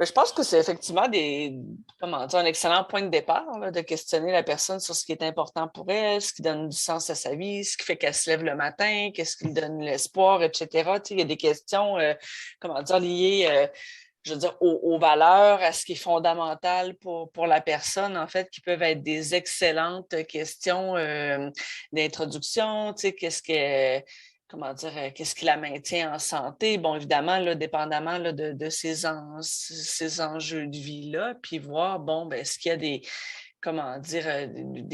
Je pense que c'est effectivement un excellent point de départ, là, de questionner la personne sur ce qui est important pour elle, ce qui donne du sens à sa vie, ce qui fait qu'elle se lève le matin, qu'est-ce qui lui donne l'espoir, etc. Tu sais, il y a des questions, liées, aux valeurs, à ce qui est fondamental pour la personne, en fait, qui peuvent être des excellentes questions d'introduction, tu sais, qu'est-ce qui la maintient en santé? Bon, évidemment, là, dépendamment là, de ces enjeux de vie-là, puis voir, est-ce qu'il y a des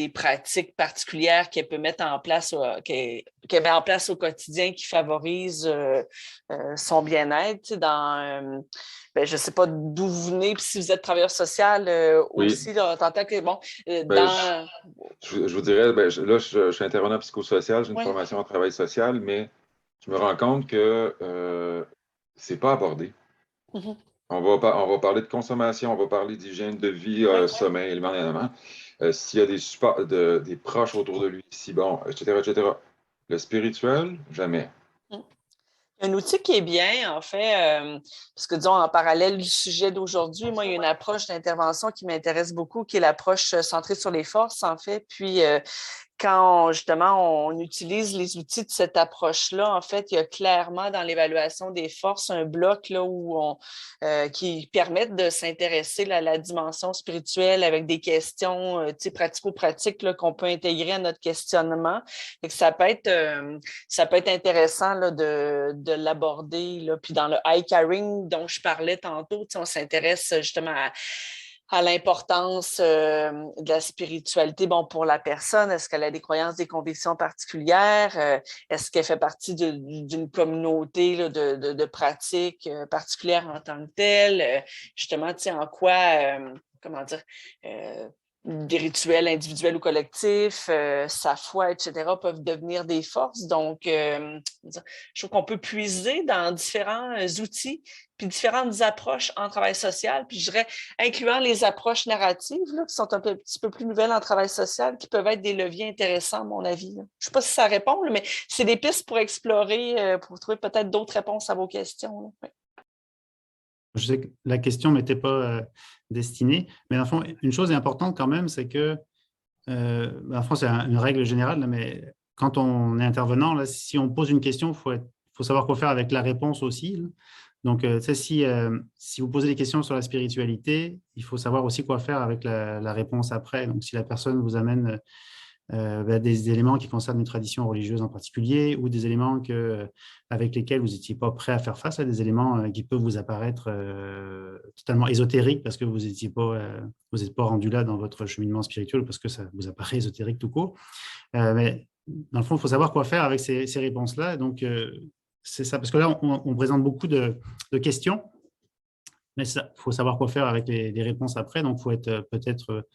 pratiques particulières qu'elle peut mettre en place, qu'elle met en place au quotidien qui favorisent son bien-être, tu sais, je ne sais pas d'où vous venez, puis si vous êtes travailleur social aussi, oui. Là, en tant que, je vous dirais, là, je suis intervenant psychosocial, j'ai une formation en travail social, mais je me rends compte que ce n'est pas abordé. Mm-hmm. On va parler de consommation, on va parler d'hygiène de vie, sommeil, éléments. S'il y a des proches autour de lui, si bon, etc. Le spirituel, jamais. Un outil qui est bien, en fait, parce que, disons, en parallèle du sujet d'aujourd'hui, moi, il y a une approche d'intervention qui m'intéresse beaucoup, qui est l'approche centrée sur les forces, en fait. Puis, quand, justement, on utilise les outils de cette approche-là, en fait, il y a clairement dans l'évaluation des forces un bloc là, qui permettent de s'intéresser à la dimension spirituelle avec des questions pratico-pratiques là, qu'on peut intégrer à notre questionnement. Et que ça peut être intéressant là, de l'aborder. Là. Puis dans le high-carrying dont je parlais tantôt, on s'intéresse justement à l'importance de la spiritualité pour la personne. Est-ce qu'elle a des croyances, des convictions particulières? Est-ce qu'elle fait partie d'une communauté là, de pratiques particulières en tant que telle? Justement, en quoi, des rituels individuels ou collectifs, sa foi, etc., peuvent devenir des forces. Donc, je trouve qu'on peut puiser dans différents outils puis différentes approches en travail social, puis je dirais, incluant les approches narratives, là, qui sont un petit peu plus nouvelles en travail social, qui peuvent être des leviers intéressants, à mon avis. Là. Je ne sais pas si ça répond, là, mais c'est des pistes pour explorer, pour trouver peut-être d'autres réponses à vos questions. Là. Oui. Je sais que la question ne m'était pas destinée, mais dans le fond, une chose importante quand même, c'est que, dans le fond, c'est une règle générale, là, mais quand on est intervenant, là, si on pose une question, il faut savoir quoi faire avec la réponse aussi, là. Donc, si vous posez des questions sur la spiritualité, il faut savoir aussi quoi faire avec la réponse après. Donc, si la personne vous amène des éléments qui concernent une tradition religieuse en particulier ou des éléments avec lesquels vous n'étiez pas prêt à faire face, à des éléments qui peuvent vous apparaître totalement ésotériques parce que vous n'êtes pas rendu là dans votre cheminement spirituel ou parce que ça vous apparaît ésotérique tout court. Mais dans le fond, il faut savoir quoi faire avec ces réponses-là. Donc, c'est ça, parce que là, on présente beaucoup de questions, mais il faut savoir quoi faire avec les réponses après. Donc, il faut être peut-être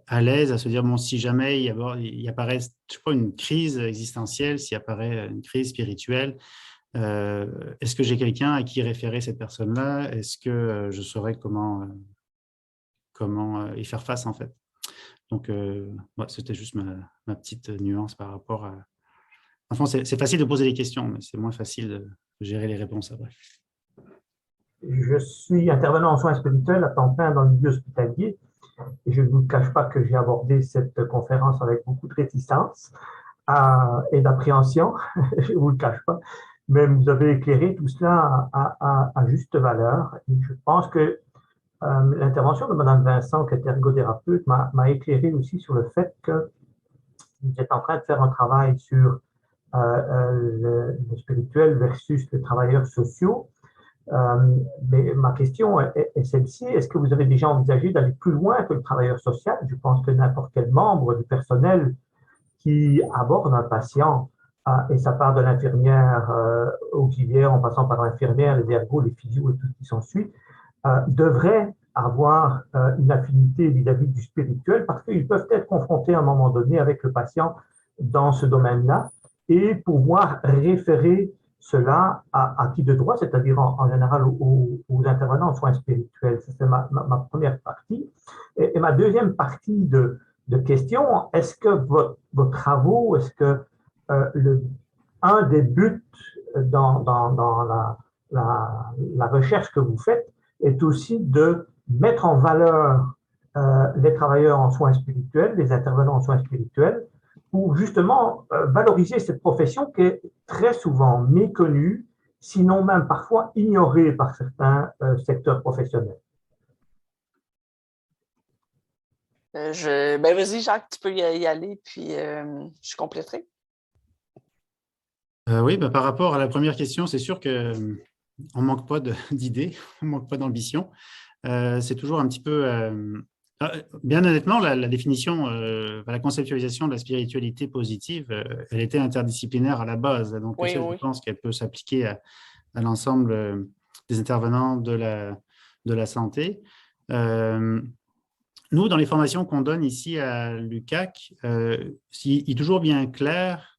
à l'aise à se dire, bon, si jamais il apparaît, je sais pas, une crise existentielle, s'il apparaît une crise spirituelle, est-ce que j'ai quelqu'un à qui référer cette personne-là? Est-ce que je saurais comment y faire face, en fait? Donc, c'était juste ma petite nuance par rapport à... Enfin, c'est facile de poser des questions, mais c'est moins facile de gérer les réponses après. Je suis intervenant en soins spirituels à temps plein dans le milieu hospitalier et je ne vous cache pas que j'ai abordé cette conférence avec beaucoup de réticence et d'appréhension, je ne vous le cache pas, mais vous avez éclairé tout cela à juste valeur. Et je pense que l'intervention de Mme Vincent, qui est ergothérapeute, m'a éclairé aussi sur le fait que vous êtes en train de faire un travail sur le spirituel versus les travailleurs sociaux. Mais ma question est celle-ci. Est-ce que vous avez déjà envisagé d'aller plus loin que le travailleur social? Je pense que n'importe quel membre du personnel qui aborde un patient, et ça part de l'infirmière auxiliaire en passant par l'infirmière, les ergos, les physios et tout ce qui s'ensuit, devrait avoir une affinité vis-à-vis du spirituel parce qu'ils peuvent être confrontés à un moment donné avec le patient dans ce domaine-là et pouvoir référer cela à qui de droit, c'est-à-dire en général aux intervenants en soins spirituels. C'est ma première partie. Et ma deuxième partie de question, est-ce que vos travaux, est-ce que un des buts dans la recherche que vous faites est aussi de mettre en valeur les travailleurs en soins spirituels, les intervenants en soins spirituels, pour justement valoriser cette profession qui est très souvent méconnue, sinon même parfois ignorée par certains secteurs professionnels. Vas-y, Jacques, tu peux y aller, puis je compléterai. Oui, par rapport à la première question, c'est sûr qu'on ne manque pas d'idées, on ne manque pas d'ambition. C'est toujours un petit peu... bien honnêtement, la définition, la conceptualisation de la spiritualité positive, elle était interdisciplinaire à la base. Donc, oui. Je pense qu'elle peut s'appliquer à l'ensemble des intervenants de la santé. Nous, dans les formations qu'on donne ici à l'UQAC, il est toujours bien clair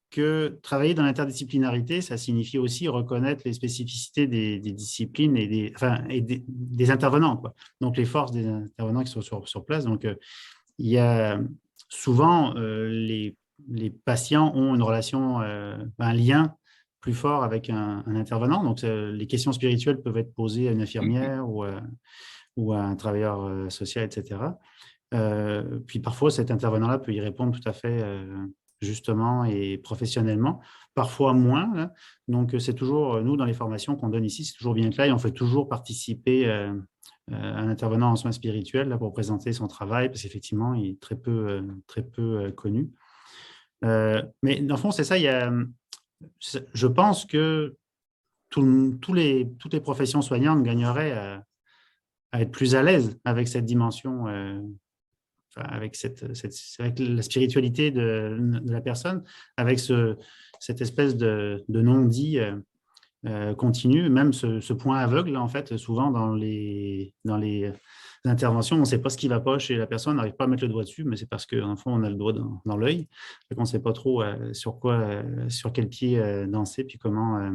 que travailler dans l'interdisciplinarité, ça signifie aussi reconnaître les spécificités des disciplines et des intervenants, quoi. Donc, les forces des intervenants qui sont sur place. Donc, il y a souvent, les patients ont une relation, un lien plus fort avec un intervenant. Donc, les questions spirituelles peuvent être posées à une infirmière ou à un travailleur social, etc. Puis, parfois, cet intervenant-là peut y répondre tout à fait justement et professionnellement, parfois moins. Là. Donc, c'est toujours, nous, dans les formations qu'on donne ici, c'est toujours bien clair et on fait toujours participer un intervenant en soins spirituels là, pour présenter son travail, parce qu'effectivement, il est très peu connu. Mais dans le fond, c'est ça, je pense que toutes les professions soignantes gagneraient à être plus à l'aise avec cette dimension avec la spiritualité de la personne, avec cette espèce de non-dit continu, même ce point aveugle, en fait, souvent dans les interventions, on ne sait pas ce qui ne va pas chez la personne, on n'arrive pas à mettre le doigt dessus, mais c'est parce qu'en fond, on a le doigt dans l'œil, et qu'on ne sait pas trop sur quel pied danser, puis comment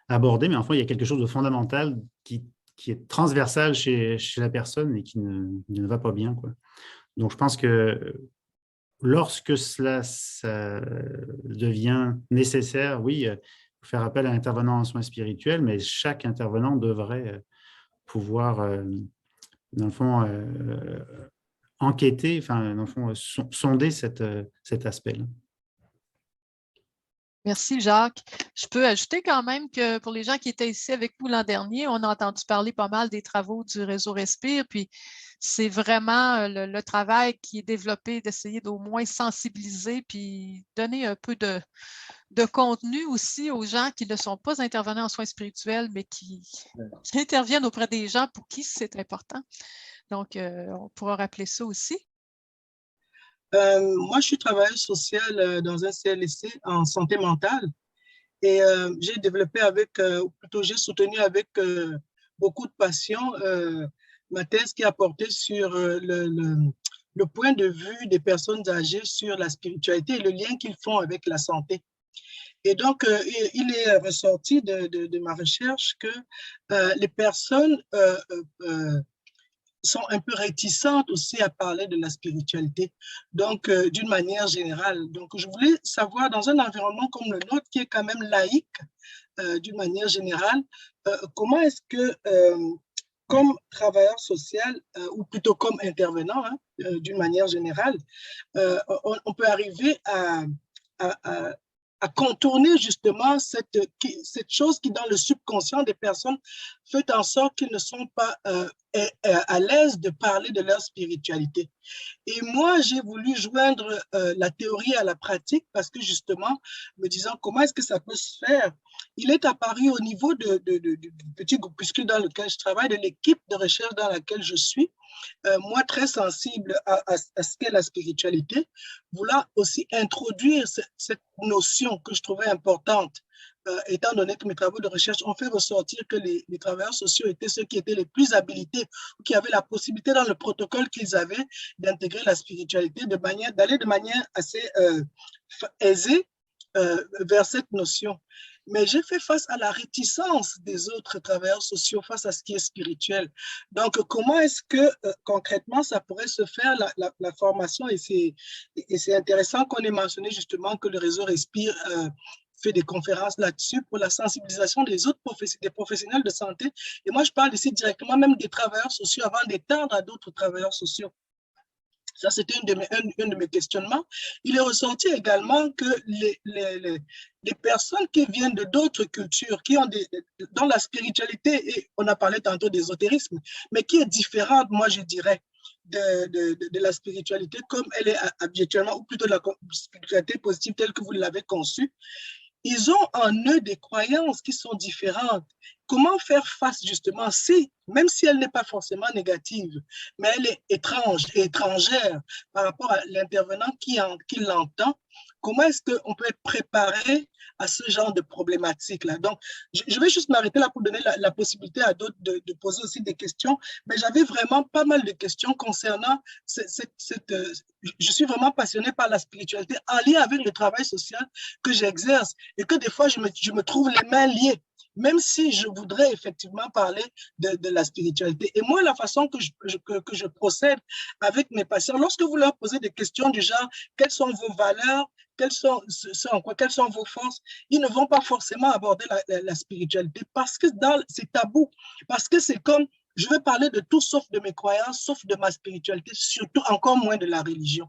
aborder, mais en fait, il y a quelque chose de fondamental qui est transversal chez la personne et qui ne va pas bien, quoi. Donc, je pense que lorsque ça devient nécessaire, oui, faire appel à un intervenant en soins spirituels, mais chaque intervenant devrait pouvoir, dans le fond, enquêter, enfin, dans le fond, sonder cet aspect-là. Merci, Jacques. Je peux ajouter quand même que pour les gens qui étaient ici avec nous l'an dernier, on a entendu parler pas mal des travaux du réseau Respire, puis c'est vraiment le travail qui est développé d'essayer d'au moins sensibiliser puis donner un peu de contenu aussi aux gens qui ne sont pas intervenants en soins spirituels, mais qui interviennent auprès des gens pour qui c'est important. Donc, on pourra rappeler ça aussi. Moi, je suis travailleuse sociale dans un CLSC en santé mentale et j'ai développé ou plutôt j'ai soutenu avec beaucoup de passion ma thèse qui a porté sur le point de vue des personnes âgées sur la spiritualité et le lien qu'ils font avec la santé. Et donc, il est ressorti de ma recherche que les personnes sont un peu réticentes aussi à parler de la spiritualité, donc d'une manière générale. Donc, je voulais savoir, dans un environnement comme le nôtre, qui est quand même laïque, d'une manière générale, comment est-ce que, comme travailleur social, ou plutôt comme intervenant, hein, d'une manière générale, on peut arriver à contourner justement cette chose qui, dans le subconscient des personnes, fait en sorte qu'ils ne sont pas à l'aise de parler de leur spiritualité. Et moi, j'ai voulu joindre la théorie à la pratique parce que justement, me disant comment est-ce que ça peut se faire, il est apparu au niveau du petit groupuscule dans lequel je travaille, de l'équipe de recherche dans laquelle je suis, moi très sensible à ce qu'est la spiritualité, voulant aussi introduire cette notion que je trouvais importante, étant donné que mes travaux de recherche ont fait ressortir que les travailleurs sociaux étaient ceux qui étaient les plus habilités ou qui avaient la possibilité dans le protocole qu'ils avaient d'intégrer la spiritualité, d'aller de manière assez aisée vers cette notion. Mais j'ai fait face à la réticence des autres travailleurs sociaux face à ce qui est spirituel. Donc, comment est-ce que concrètement ça pourrait se faire, la formation? Et c'est intéressant qu'on ait mentionné justement que le réseau Respire fait des conférences là-dessus pour la sensibilisation des autres des professionnels de santé. Et moi, je parle ici directement même des travailleurs sociaux avant d'étendre à d'autres travailleurs sociaux. Ça, c'était un de mes questionnements. Il est ressorti également que les personnes qui viennent de d'autres cultures, qui ont dans la spiritualité, et on a parlé tantôt d'ésotérisme, mais qui est différente, moi je dirais, de la spiritualité comme elle est habituellement, ou plutôt de la spiritualité positive telle que vous l'avez conçue, ils ont en eux des croyances qui sont différentes. Comment faire face justement, même si elle n'est pas forcément négative, mais elle est étrange et étrangère par rapport à l'intervenant qui l'entend, comment est-ce qu'on peut être préparé à ce genre de problématique-là? Donc, je vais juste m'arrêter là pour donner la possibilité à d'autres de poser aussi des questions, mais j'avais vraiment pas mal de questions concernant je suis vraiment passionnée par la spiritualité en lien avec le travail social que j'exerce et que des fois, je me trouve les mains liées, même si je voudrais effectivement parler de la spiritualité. Et moi, la façon que je procède avec mes patients, lorsque vous leur posez des questions du genre, quelles sont vos valeurs, quelles sont vos forces, ils ne vont pas forcément aborder la spiritualité parce que c'est tabou, parce que c'est comme, je vais parler de tout sauf de mes croyances, sauf de ma spiritualité, surtout encore moins de la religion.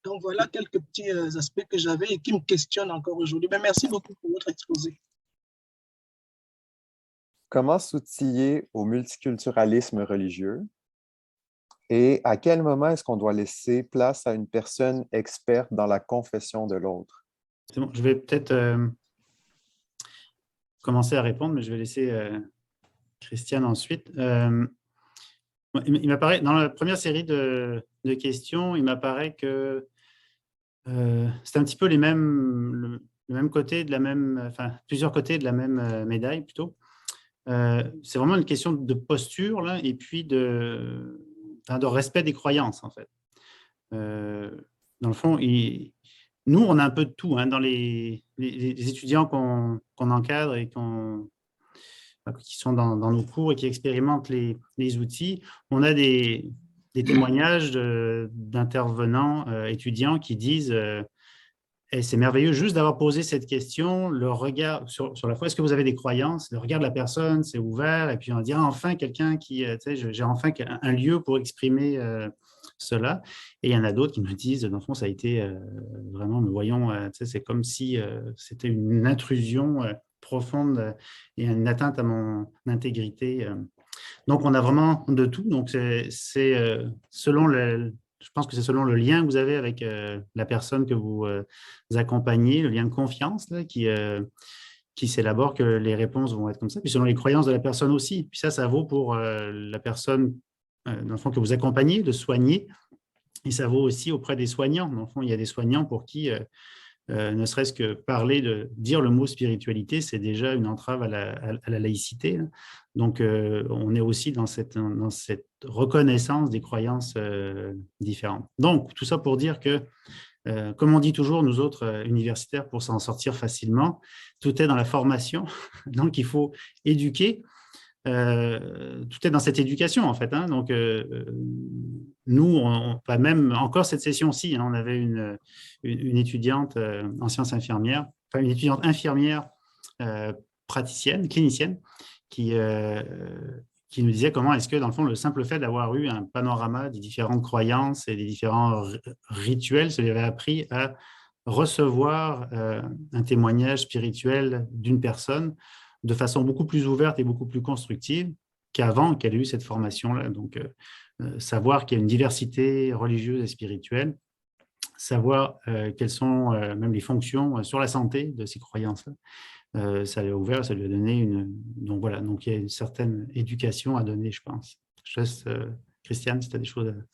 Donc, voilà quelques petits aspects que j'avais et qui me questionnent encore aujourd'hui. Mais merci beaucoup pour votre exposé. Comment s'outiller au multiculturalisme religieux? Et à quel moment est-ce qu'on doit laisser place à une personne experte dans la confession de l'autre? Bon, je vais peut-être commencer à répondre, mais je vais laisser Christiane ensuite. Il m'apparaît, dans la première série de questions, il m'apparaît que c'est un petit peu le même côté plusieurs côtés de la même médaille plutôt. C'est vraiment une question de posture là, et puis de respect des croyances en fait. Dans le fond, nous on a un peu de tout hein, dans les étudiants qu'on encadre et qui sont dans nos cours et qui expérimentent les outils. On a des témoignages d'intervenants étudiants qui disent Et c'est merveilleux juste d'avoir posé cette question, le regard sur la foi, est-ce que vous avez des croyances? Le regard de la personne s'est ouvert et puis on dit, enfin, quelqu'un qui, tu sais, j'ai enfin un lieu pour exprimer cela. Et il y en a d'autres qui me disent, dans le fond, ça a été vraiment, nous voyons, tu sais, c'est comme si c'était une intrusion profonde et une atteinte à mon intégrité. Donc, on a vraiment de tout. Donc, c'est selon je pense que c'est selon le lien que vous avez avec la personne que vous accompagnez, le lien de confiance là, qui s'élabore, que les réponses vont être comme ça. Puis selon les croyances de la personne aussi. Puis ça vaut pour la personne, dans le fond, que vous accompagnez, de soigner. Et ça vaut aussi auprès des soignants. Dans le fond, il y a des soignants pour qui, ne serait-ce que dire le mot spiritualité, c'est déjà une entrave à la laïcité. Hein. Donc, on est aussi dans cette reconnaissance des croyances différentes. Donc, tout ça pour dire que, comme on dit toujours, nous autres universitaires, pour s'en sortir facilement, tout est dans la formation. Donc, il faut éduquer. Tout est dans cette éducation, en fait. Hein. Donc, nous, même encore cette session-ci, hein, on avait une étudiante en sciences infirmières, une étudiante infirmière praticienne, clinicienne, qui nous disait comment est-ce que, dans le fond, le simple fait d'avoir eu un panorama des différentes croyances et des différents rituels, ça lui avait appris à recevoir un témoignage spirituel d'une personne de façon beaucoup plus ouverte et beaucoup plus constructive qu'avant qu'elle ait eu cette formation-là. Donc, savoir qu'il y a une diversité religieuse et spirituelle, savoir quelles sont même les fonctions sur la santé de ces croyances-là, ça l'a ouvert, ça lui a donné Donc, voilà, donc il y a une certaine éducation à donner, je pense. Je laisse Christiane, si tu as des choses à dire.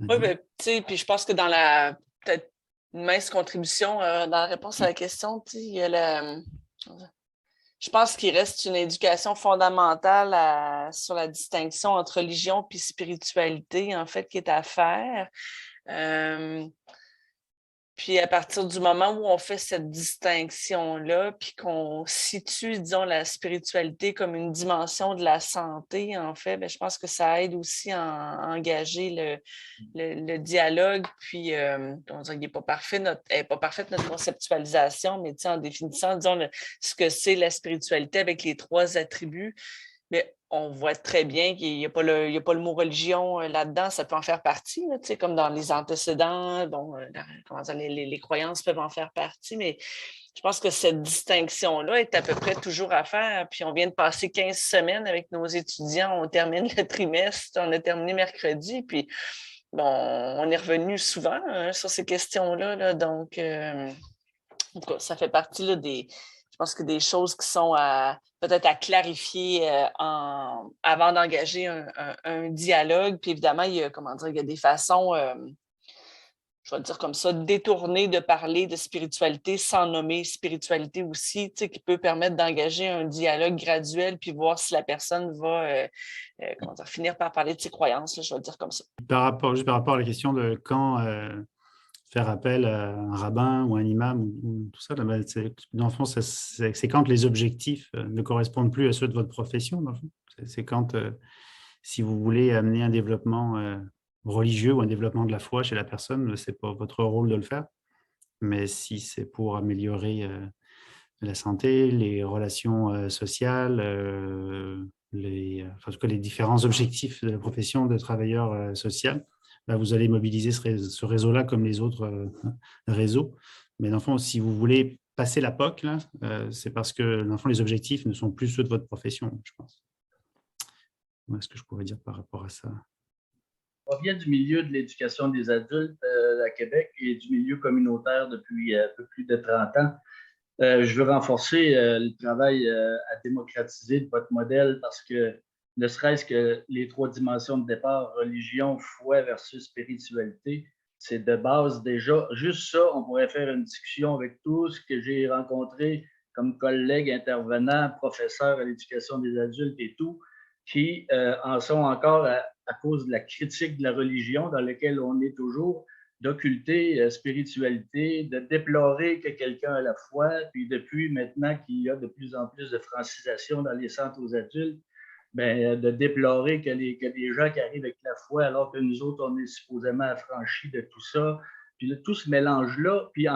Oui, ben, tu sais, puis je pense que dans peut-être une mince contribution dans la réponse à la question, tu sais, il y a je pense qu'il reste une éducation fondamentale sur la distinction entre religion et spiritualité, en fait, qui est à faire. Puis à partir du moment où on fait cette distinction-là, puis qu'on situe, disons, la spiritualité comme une dimension de la santé, en fait, bien, je pense que ça aide aussi à engager le dialogue. Puis, on dirait qu'il n'est pas parfait, notre conceptualisation, mais en définissant, disons, ce que c'est la spiritualité avec les 3 attributs. Mais on voit très bien qu'il n'y a pas le mot religion là-dedans, ça peut en faire partie, là, comme dans les antécédents, les croyances peuvent en faire partie, mais je pense que cette distinction-là est à peu près toujours à faire. Puis on vient de passer 15 semaines avec nos étudiants, on termine le trimestre, on a terminé mercredi, puis bon, on est revenu souvent sur ces questions-là, là, donc en tout cas, ça fait partie là, je pense que des choses qui sont peut-être à clarifier avant d'engager un dialogue. Puis évidemment, il y a des façons, je vais le dire comme ça, détournées de parler de spiritualité sans nommer spiritualité aussi, qui peut permettre d'engager un dialogue graduel puis voir si la personne va finir par parler de ses croyances, là, je vais le dire comme ça. Juste par rapport à la question de quand faire appel à un rabbin ou un imam ou tout ça, dans le fond, c'est quand les objectifs ne correspondent plus à ceux de votre profession. C'est quand, si vous voulez amener un développement religieux ou un développement de la foi chez la personne, ce n'est pas votre rôle de le faire. Mais si c'est pour améliorer la santé, les relations sociales, en tout cas les différents objectifs de la profession de travailleur social, là, vous allez mobiliser ce réseau-là comme les autres réseaux. Mais dans le fond, si vous voulez passer la POC, c'est parce que dans le fond, les objectifs ne sont plus ceux de votre profession, je pense. Voilà ce que je pourrais dire par rapport à ça. On vient du milieu de l'éducation des adultes à Québec et du milieu communautaire depuis un peu plus de 30 ans. Je veux renforcer le travail à démocratiser de votre modèle parce que ne serait-ce que les 3 dimensions de départ, religion, foi versus spiritualité, c'est de base déjà. Juste ça, on pourrait faire une discussion avec tous ce que j'ai rencontrés comme collègues intervenants, professeurs à l'éducation des adultes et tout, qui en sont encore à cause de la critique de la religion dans laquelle on est toujours, d'occulter spiritualité, de déplorer que quelqu'un a la foi, puis depuis maintenant qu'il y a de plus en plus de francisation dans les centres aux adultes, bien, de déplorer que les gens qui arrivent avec la foi, alors que nous autres, on est supposément affranchis de tout ça, Puis là, tout ce mélange-là, puis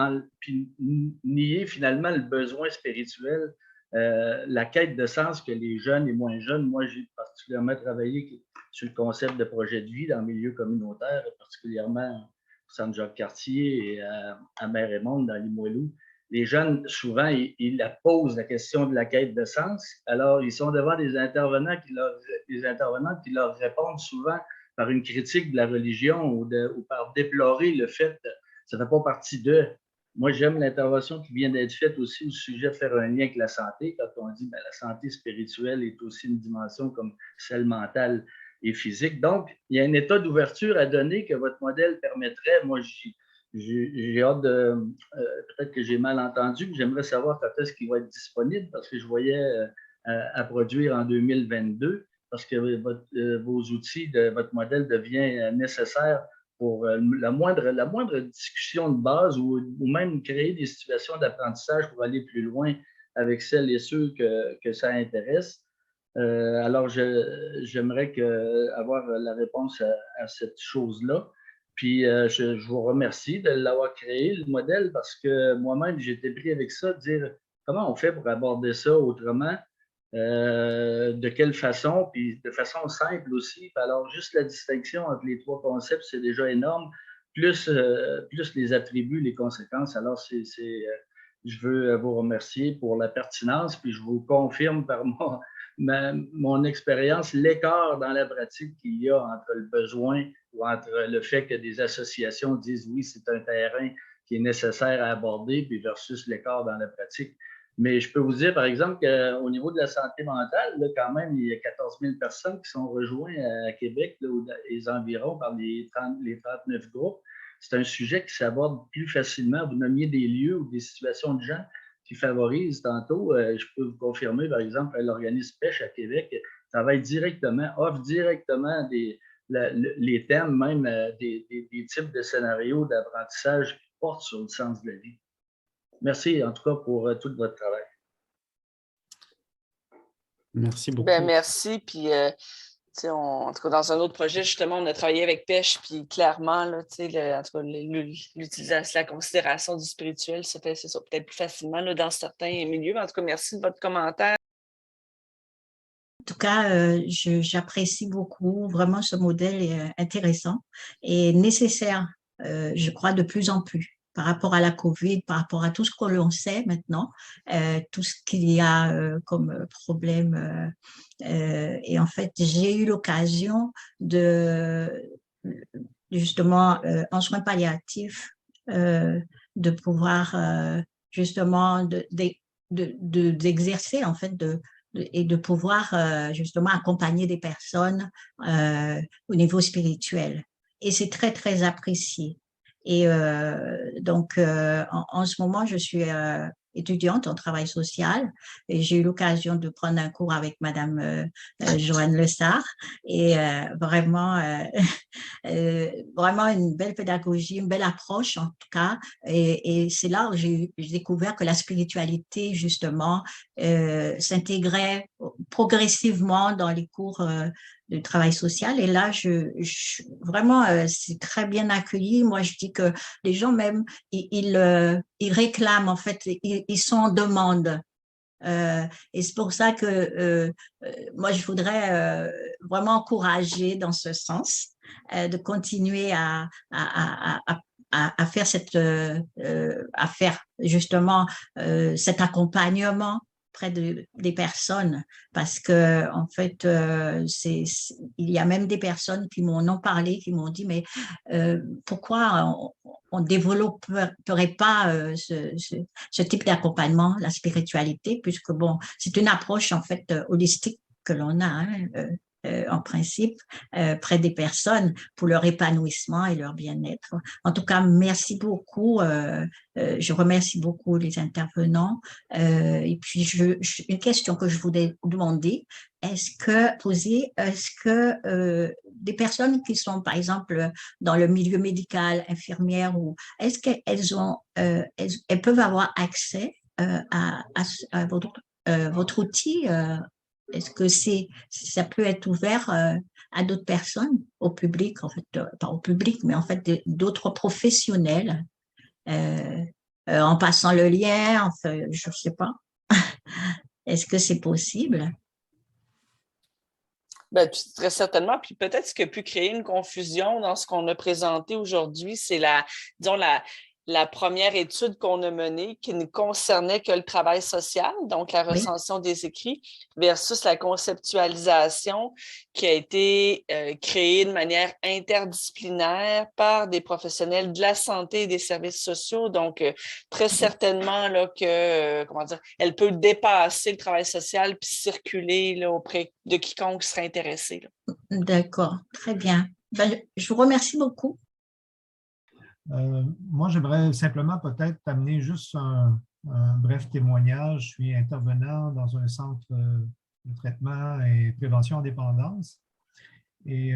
nier finalement le besoin spirituel, la quête de sens que les jeunes et moins jeunes, moi j'ai particulièrement travaillé sur le concept de projet de vie dans le milieu communautaire, particulièrement au Centre Jacques-Cartier et à Mère-et-Monde dans Limoilou. Les jeunes, souvent, ils la posent la question de la quête de sens. Alors, ils sont devant des intervenants qui leur répondent souvent par une critique de la religion ou par déplorer le fait que ça ne fait pas partie d'eux. Moi, j'aime l'intervention qui vient d'être faite aussi au sujet de faire un lien avec la santé, quand on dit que la santé spirituelle est aussi une dimension comme celle mentale et physique. Donc, il y a un état d'ouverture à donner que votre modèle permettrait. Moi, j'ai hâte de... peut-être que j'ai mal entendu, mais j'aimerais savoir quand est-ce qu'il va être disponible, parce que je voyais à produire en 2022, parce que vos outils, votre modèle devient nécessaire pour la moindre discussion de base ou même créer des situations d'apprentissage pour aller plus loin avec celles et ceux que ça intéresse. Alors, j'aimerais avoir la réponse à cette chose-là. Puis, je vous remercie de l'avoir créé, le modèle, parce que moi-même, j'étais pris avec ça, de dire comment on fait pour aborder ça autrement, de quelle façon, puis de façon simple aussi. Alors, juste la distinction entre les trois concepts, c'est déjà énorme, plus les attributs, les conséquences. Alors, je veux vous remercier pour la pertinence, puis je vous confirme par mon expérience, l'écart dans la pratique qu'il y a entre le besoin ou entre le fait que des associations disent oui, c'est un terrain qui est nécessaire à aborder, puis versus l'écart dans la pratique. Mais je peux vous dire, par exemple, qu'au niveau de la santé mentale, là, quand même, il y a 14 000 personnes qui sont rejointes à Québec, là, les environs, par les 39 groupes. C'est un sujet qui s'aborde plus facilement. Vous nommiez des lieux ou des situations de gens qui favorisent tantôt. Je peux vous confirmer, par exemple, l'organisme Pêche à Québec travaille directement, offre directement les thèmes, même des types de scénarios d'apprentissage qui portent sur le sens de la vie. Merci en tout cas pour tout votre travail. Merci beaucoup. Ben, merci. Puis, en tout cas, dans un autre projet, justement, on a travaillé avec Pêche, puis clairement, là, en tout cas, l'utilisation, la considération du spirituel se fait, c'est ça, peut-être plus facilement là, dans certains milieux. En tout cas, merci de votre commentaire. En tout cas, j'apprécie beaucoup. Vraiment, ce modèle est intéressant et nécessaire, je crois, de plus en plus. Par rapport à la COVID, par rapport à tout ce que l'on sait maintenant, tout ce qu'il y a comme problème. Et en fait, j'ai eu l'occasion justement, en soins palliatifs, de pouvoir justement d'exercer, en fait, et de pouvoir justement accompagner des personnes au niveau spirituel. Et c'est très, très apprécié. Et donc, en ce moment, je suis étudiante en travail social et j'ai eu l'occasion de prendre un cours avec Madame Joanne Lessard et vraiment une belle pédagogie, une belle approche en tout cas. Et c'est là où j'ai découvert que la spiritualité, justement, s'intégrait progressivement dans les cours de travail social. Et là, vraiment, c'est très bien accueilli. Moi, je dis que les gens même, ils réclament, en fait, ils sont en demande. Et c'est pour ça que moi, je voudrais vraiment encourager dans ce sens, de continuer à faire justement cet accompagnement près des personnes, parce que en fait, il y a même des personnes qui m'en ont parlé, qui m'ont dit mais pourquoi on développerait pas ce type d'accompagnement, la spiritualité, puisque bon, c'est une approche en fait holistique que l'on a, en principe, près des personnes pour leur épanouissement et leur bien-être. En tout cas, merci beaucoup. Je remercie beaucoup les intervenants. Et puis, une question que je voulais demander, est-ce que des personnes qui sont, par exemple, dans le milieu médical, infirmières, est-ce qu'elles peuvent avoir accès à votre outil? Est-ce que ça peut être ouvert à d'autres personnes, au public, en fait, pas au public, mais en fait d'autres professionnels, en passant le lien, enfin, je ne sais pas. Est-ce que c'est possible? Ben, très certainement. Puis peut-être ce qui a pu créer une confusion dans ce qu'on a présenté aujourd'hui, c'est disons, la première étude qu'on a menée qui ne concernait que le travail social, donc la recension des écrits, versus la conceptualisation qui a été créée de manière interdisciplinaire par des professionnels de la santé et des services sociaux. Donc, très certainement là, que, comment dire, elle peut dépasser le travail social puis circuler là, auprès de quiconque serait intéressé. D'accord, très bien. Ben, je vous remercie beaucoup. Moi, j'aimerais simplement peut-être amener juste un bref témoignage. Je suis intervenant dans un centre de traitement et prévention en dépendance. Et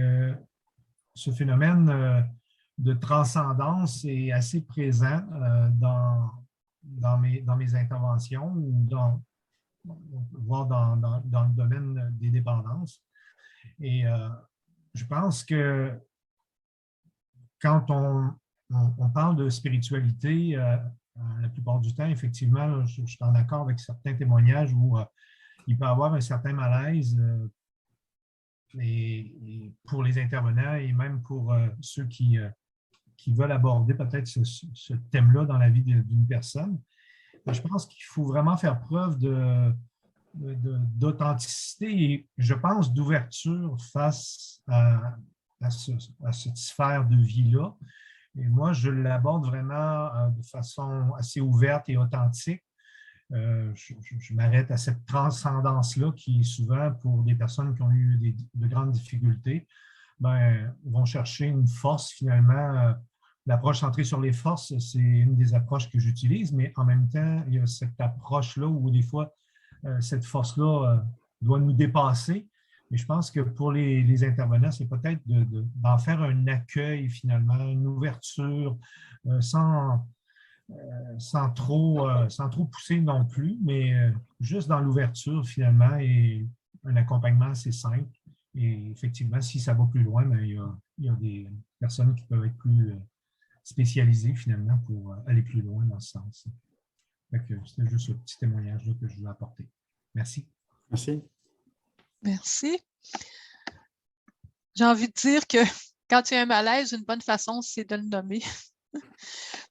ce phénomène de transcendance est assez présent dans mes interventions ou voire dans le domaine des dépendances. Et je pense que quand on parle de spiritualité, la plupart du temps, effectivement, je suis en accord avec certains témoignages où il peut y avoir un certain malaise et pour les intervenants et même pour ceux qui veulent aborder peut-être ce thème-là dans la vie d'une personne. Je pense qu'il faut vraiment faire preuve d'authenticité et, je pense, d'ouverture face à cette sphère de vie-là. Et moi, je l'aborde vraiment de façon assez ouverte et authentique. Je m'arrête à cette transcendance-là qui, souvent, pour des personnes qui ont eu de grandes difficultés, vont chercher une force, finalement. L'approche centrée sur les forces, c'est une des approches que j'utilise, mais en même temps, il y a cette approche-là où, des fois, cette force-là doit nous dépasser. Et je pense que pour les intervenants, c'est peut-être d'en faire un accueil, finalement, une ouverture, sans trop pousser non plus, mais juste dans l'ouverture, finalement, et un accompagnement assez simple. Et effectivement, si ça va plus loin, il y a des personnes qui peuvent être plus spécialisées, finalement, pour aller plus loin dans ce sens. C'était juste ce petit témoignage-là que je voulais apporter. Merci. Merci. Merci. J'ai envie de dire que quand il y a un malaise, une bonne façon, c'est de le nommer.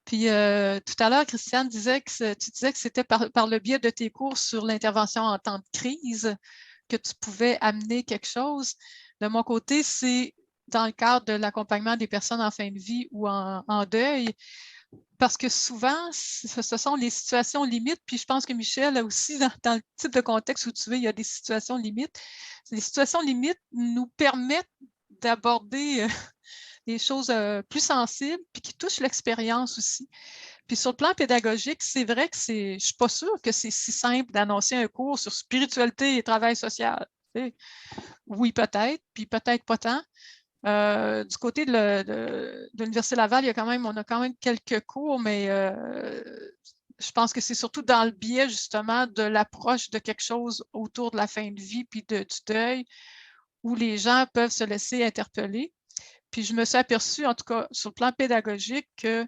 Puis tout à l'heure, Christiane disait tu disais que c'était par le biais de tes cours sur l'intervention en temps de crise que tu pouvais amener quelque chose. De mon côté, c'est dans le cadre de l'accompagnement des personnes en fin de vie ou en deuil, parce que souvent, ce sont les situations limites, puis je pense que Michel a aussi, dans le type de contexte où tu es, il y a des situations limites. Les situations limites nous permettent d'aborder des choses plus sensibles, puis qui touchent l'expérience aussi. Puis sur le plan pédagogique, c'est vrai que je ne suis pas sûre que c'est si simple d'annoncer un cours sur spiritualité et travail social. Oui, peut-être, puis peut-être pas tant. Du côté de l'Université Laval, on a quand même quelques cours, mais je pense que c'est surtout dans le biais justement de l'approche de quelque chose autour de la fin de vie puis du deuil où les gens peuvent se laisser interpeller. Puis je me suis aperçue, en tout cas sur le plan pédagogique, que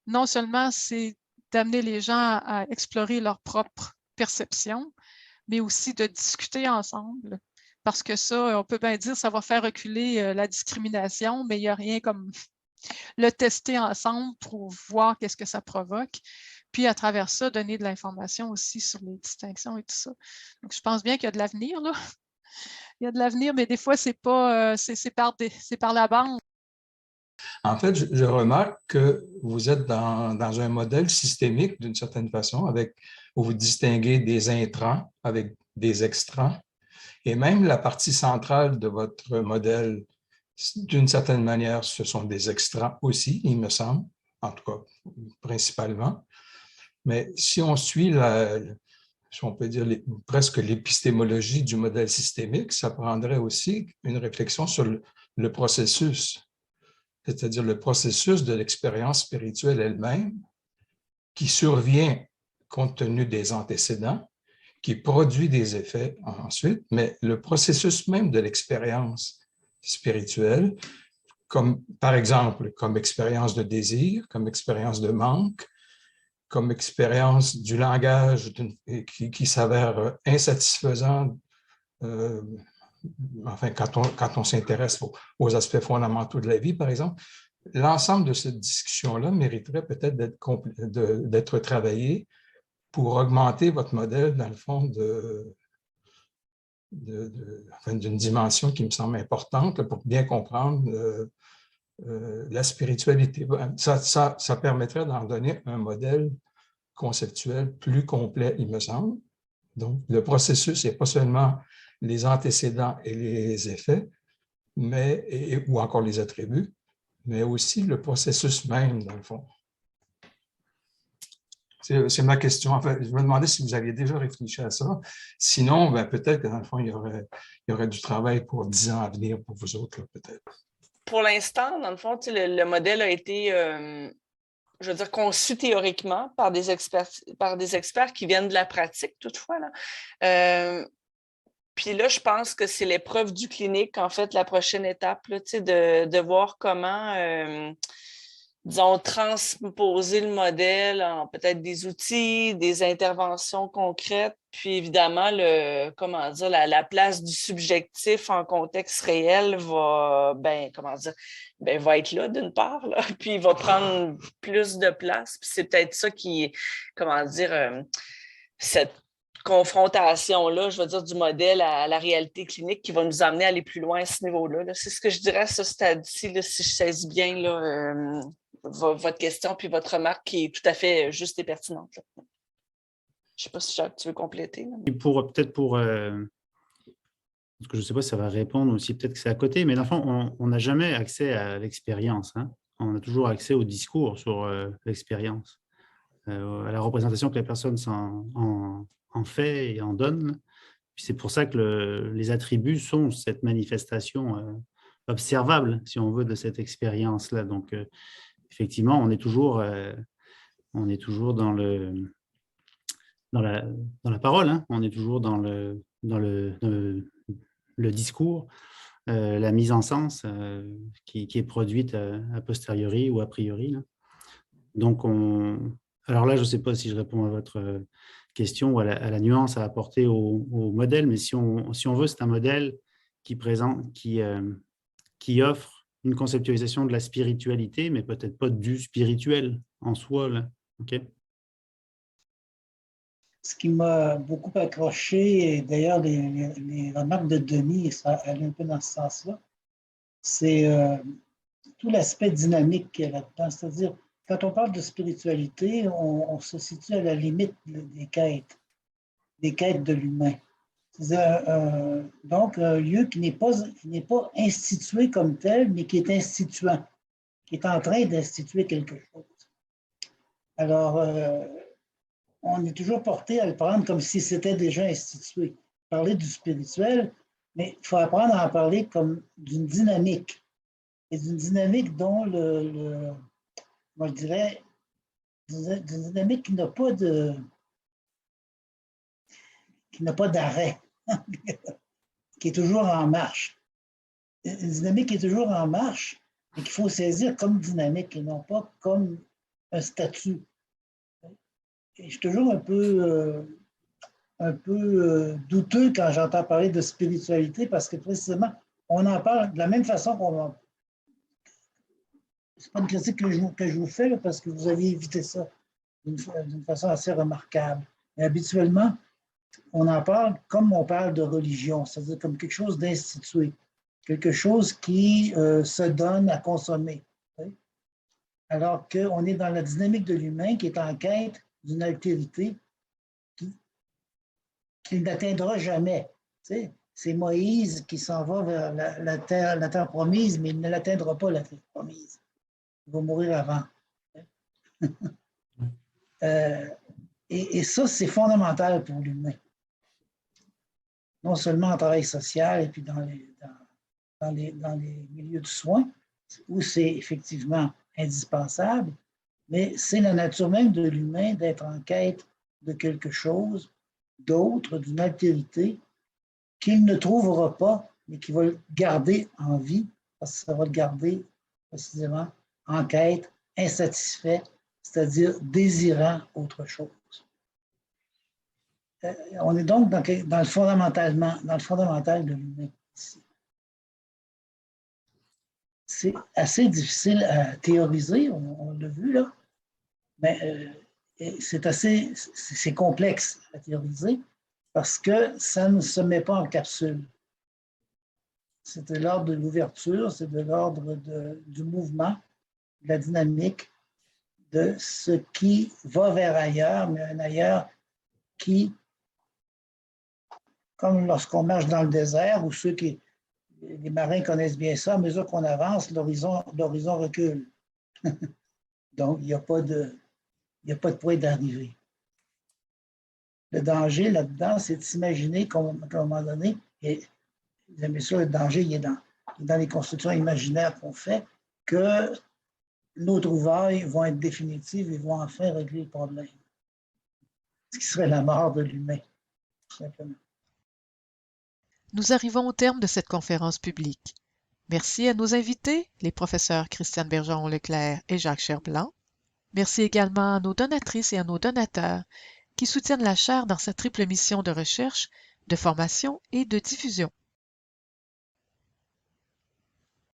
non seulement c'est d'amener les gens à explorer leur propre perception, mais aussi de discuter ensemble. Parce que ça, on peut bien dire, ça va faire reculer la discrimination, mais il n'y a rien comme le tester ensemble pour voir qu'est-ce que ça provoque. Puis à travers ça, donner de l'information aussi sur les distinctions et tout ça. Donc, je pense bien qu'il y a de l'avenir, là. Il y a de l'avenir, mais des fois, c'est par la bande. En fait, je remarque que vous êtes dans un modèle systémique d'une certaine façon, où vous distinguez des intrants avec des extrants. Et même la partie centrale de votre modèle, d'une certaine manière, ce sont des extrants aussi, il me semble, en tout cas, principalement. Mais si on suit si on peut dire presque l'épistémologie du modèle systémique, ça prendrait aussi une réflexion sur le processus, c'est-à-dire le processus de l'expérience spirituelle elle-même qui survient compte tenu des antécédents, qui produit des effets ensuite, mais le processus même de l'expérience, spirituelle, comme, par exemple, comme expérience de désir, comme expérience de manque, comme expérience du langage qui s'avère insatisfaisant, enfin, quand on s'intéresse aux aspects fondamentaux de la vie, par exemple. L'ensemble de cette discussion-là mériterait peut-être d'être travaillé pour augmenter votre modèle, dans le fond, d'une dimension qui me semble importante pour bien comprendre la spiritualité. Ça permettrait d'en donner un modèle conceptuel plus complet, il me semble. Donc, le processus n'est pas seulement les antécédents et les effets, ou encore les attributs, mais aussi le processus même, dans le fond. C'est ma question. Enfin, je me demandais si vous aviez déjà réfléchi à ça. Sinon, ben, peut-être que dans le fond, il y aurait du travail pour 10 ans à venir pour vous autres, peut-être. Pour l'instant, dans le fond, le modèle a été, je veux dire, conçu théoriquement par des experts qui viennent de la pratique, toutefois. Là. Puis là, je pense que c'est l'épreuve du clinique, en fait, la prochaine étape, là, de voir comment, disons, transposer le modèle en peut-être des outils, des interventions concrètes, puis évidemment, la place du subjectif en contexte réel va être là, d'une part, là, puis il va prendre plus de place. Puis c'est peut-être ça qui, cette confrontation-là, je veux dire, du modèle à la réalité clinique qui va nous amener à aller plus loin à ce niveau-là. Là. C'est ce que je dirais à ce stade-ci, là, si je saisis bien là, votre question puis votre remarque qui est tout à fait juste et pertinente. Là. Je ne sais pas si Jacques, tu veux compléter. Là. Et peut-être pour parce que je ne sais pas si ça va répondre aussi, peut-être que c'est à côté, mais dans le fond, on n'a jamais accès à l'expérience. Hein? On a toujours accès au discours sur l'expérience, à la représentation que la personne en fait et en donne. Puis c'est pour ça que les attributs sont cette manifestation observable, si on veut, de cette expérience-là. Donc, effectivement, on est toujours dans la parole, hein? On est toujours dans le discours, la mise en sens qui est produite a posteriori ou a priori. Là. Donc, alors là, je ne sais pas si je réponds à votre question ou à la nuance à apporter au modèle, mais si on veut, c'est un modèle qui offre une conceptualisation de la spiritualité, mais peut-être pas du spirituel en soi. Là. Okay? Ce qui m'a beaucoup accroché, et d'ailleurs les remarques de Denis, ça allait un peu dans ce sens-là, c'est tout l'aspect dynamique qu'il y a là-dedans. C'est-à-dire, quand on parle de spiritualité, on se situe à la limite des quêtes de l'humain. Donc, un lieu qui n'est pas institué comme tel, mais qui est instituant, qui est en train d'instituer quelque chose. Alors, on est toujours porté à le prendre comme si c'était déjà institué. Parler du spirituel, mais il faut apprendre à en parler comme d'une dynamique. Et d'une dynamique dont moi je dirais, d'une dynamique qui n'a pas d'arrêt, qui est toujours en marche. Une dynamique qui est toujours en marche et qu'il faut saisir comme dynamique et non pas comme un statut. Et je suis toujours un peu douteux quand j'entends parler de spiritualité parce que précisément, on en parle de la même façon qu'on c'est pas une critique que je vous fais là, parce que vous avez évité ça d'une façon assez remarquable. Mais habituellement, on en parle comme on parle de religion, c'est-à-dire comme quelque chose d'institué, quelque chose qui se donne à consommer. Oui? Alors qu'on est dans la dynamique de l'humain qui est en quête d'une altérité qu'il n'atteindra jamais. Tu sais, c'est Moïse qui s'en va vers la terre promise, mais il ne l'atteindra pas, la terre promise. Il va mourir avant. Et ça, c'est fondamental pour l'humain. Non seulement en travail social et puis dans les milieux de soins, où c'est effectivement indispensable, mais c'est la nature même de l'humain d'être en quête de quelque chose d'autre, d'une altérité qu'il ne trouvera pas mais qui va le garder en vie, parce que ça va le garder précisément en quête, insatisfait, c'est-à-dire désirant autre chose. On est donc dans le fondamental de l'humain ici. C'est assez difficile à théoriser, on l'a vu là, mais c'est complexe à théoriser parce que ça ne se met pas en capsule. C'est de l'ordre de l'ouverture, c'est de l'ordre du mouvement, de la dynamique, de ce qui va vers ailleurs, mais un ailleurs qui, comme lorsqu'on marche dans le désert, ou les marins connaissent bien ça, à mesure qu'on avance, l'horizon recule. Donc, il n'y a pas de point d'arrivée. Le danger là-dedans, c'est de s'imaginer qu'à un moment donné, et vous aimez ça, le danger, il est dans les constructions imaginaires qu'on fait, que nos trouvailles vont être définitives et vont enfin régler le problème. Ce qui serait la mort de l'humain, tout simplement. Nous arrivons au terme de cette conférence publique. Merci à nos invités, les professeurs Christiane Bergeron-Leclerc et Jacques Cherblanc. Merci également à nos donatrices et à nos donateurs qui soutiennent la chaire dans sa triple mission de recherche, de formation et de diffusion.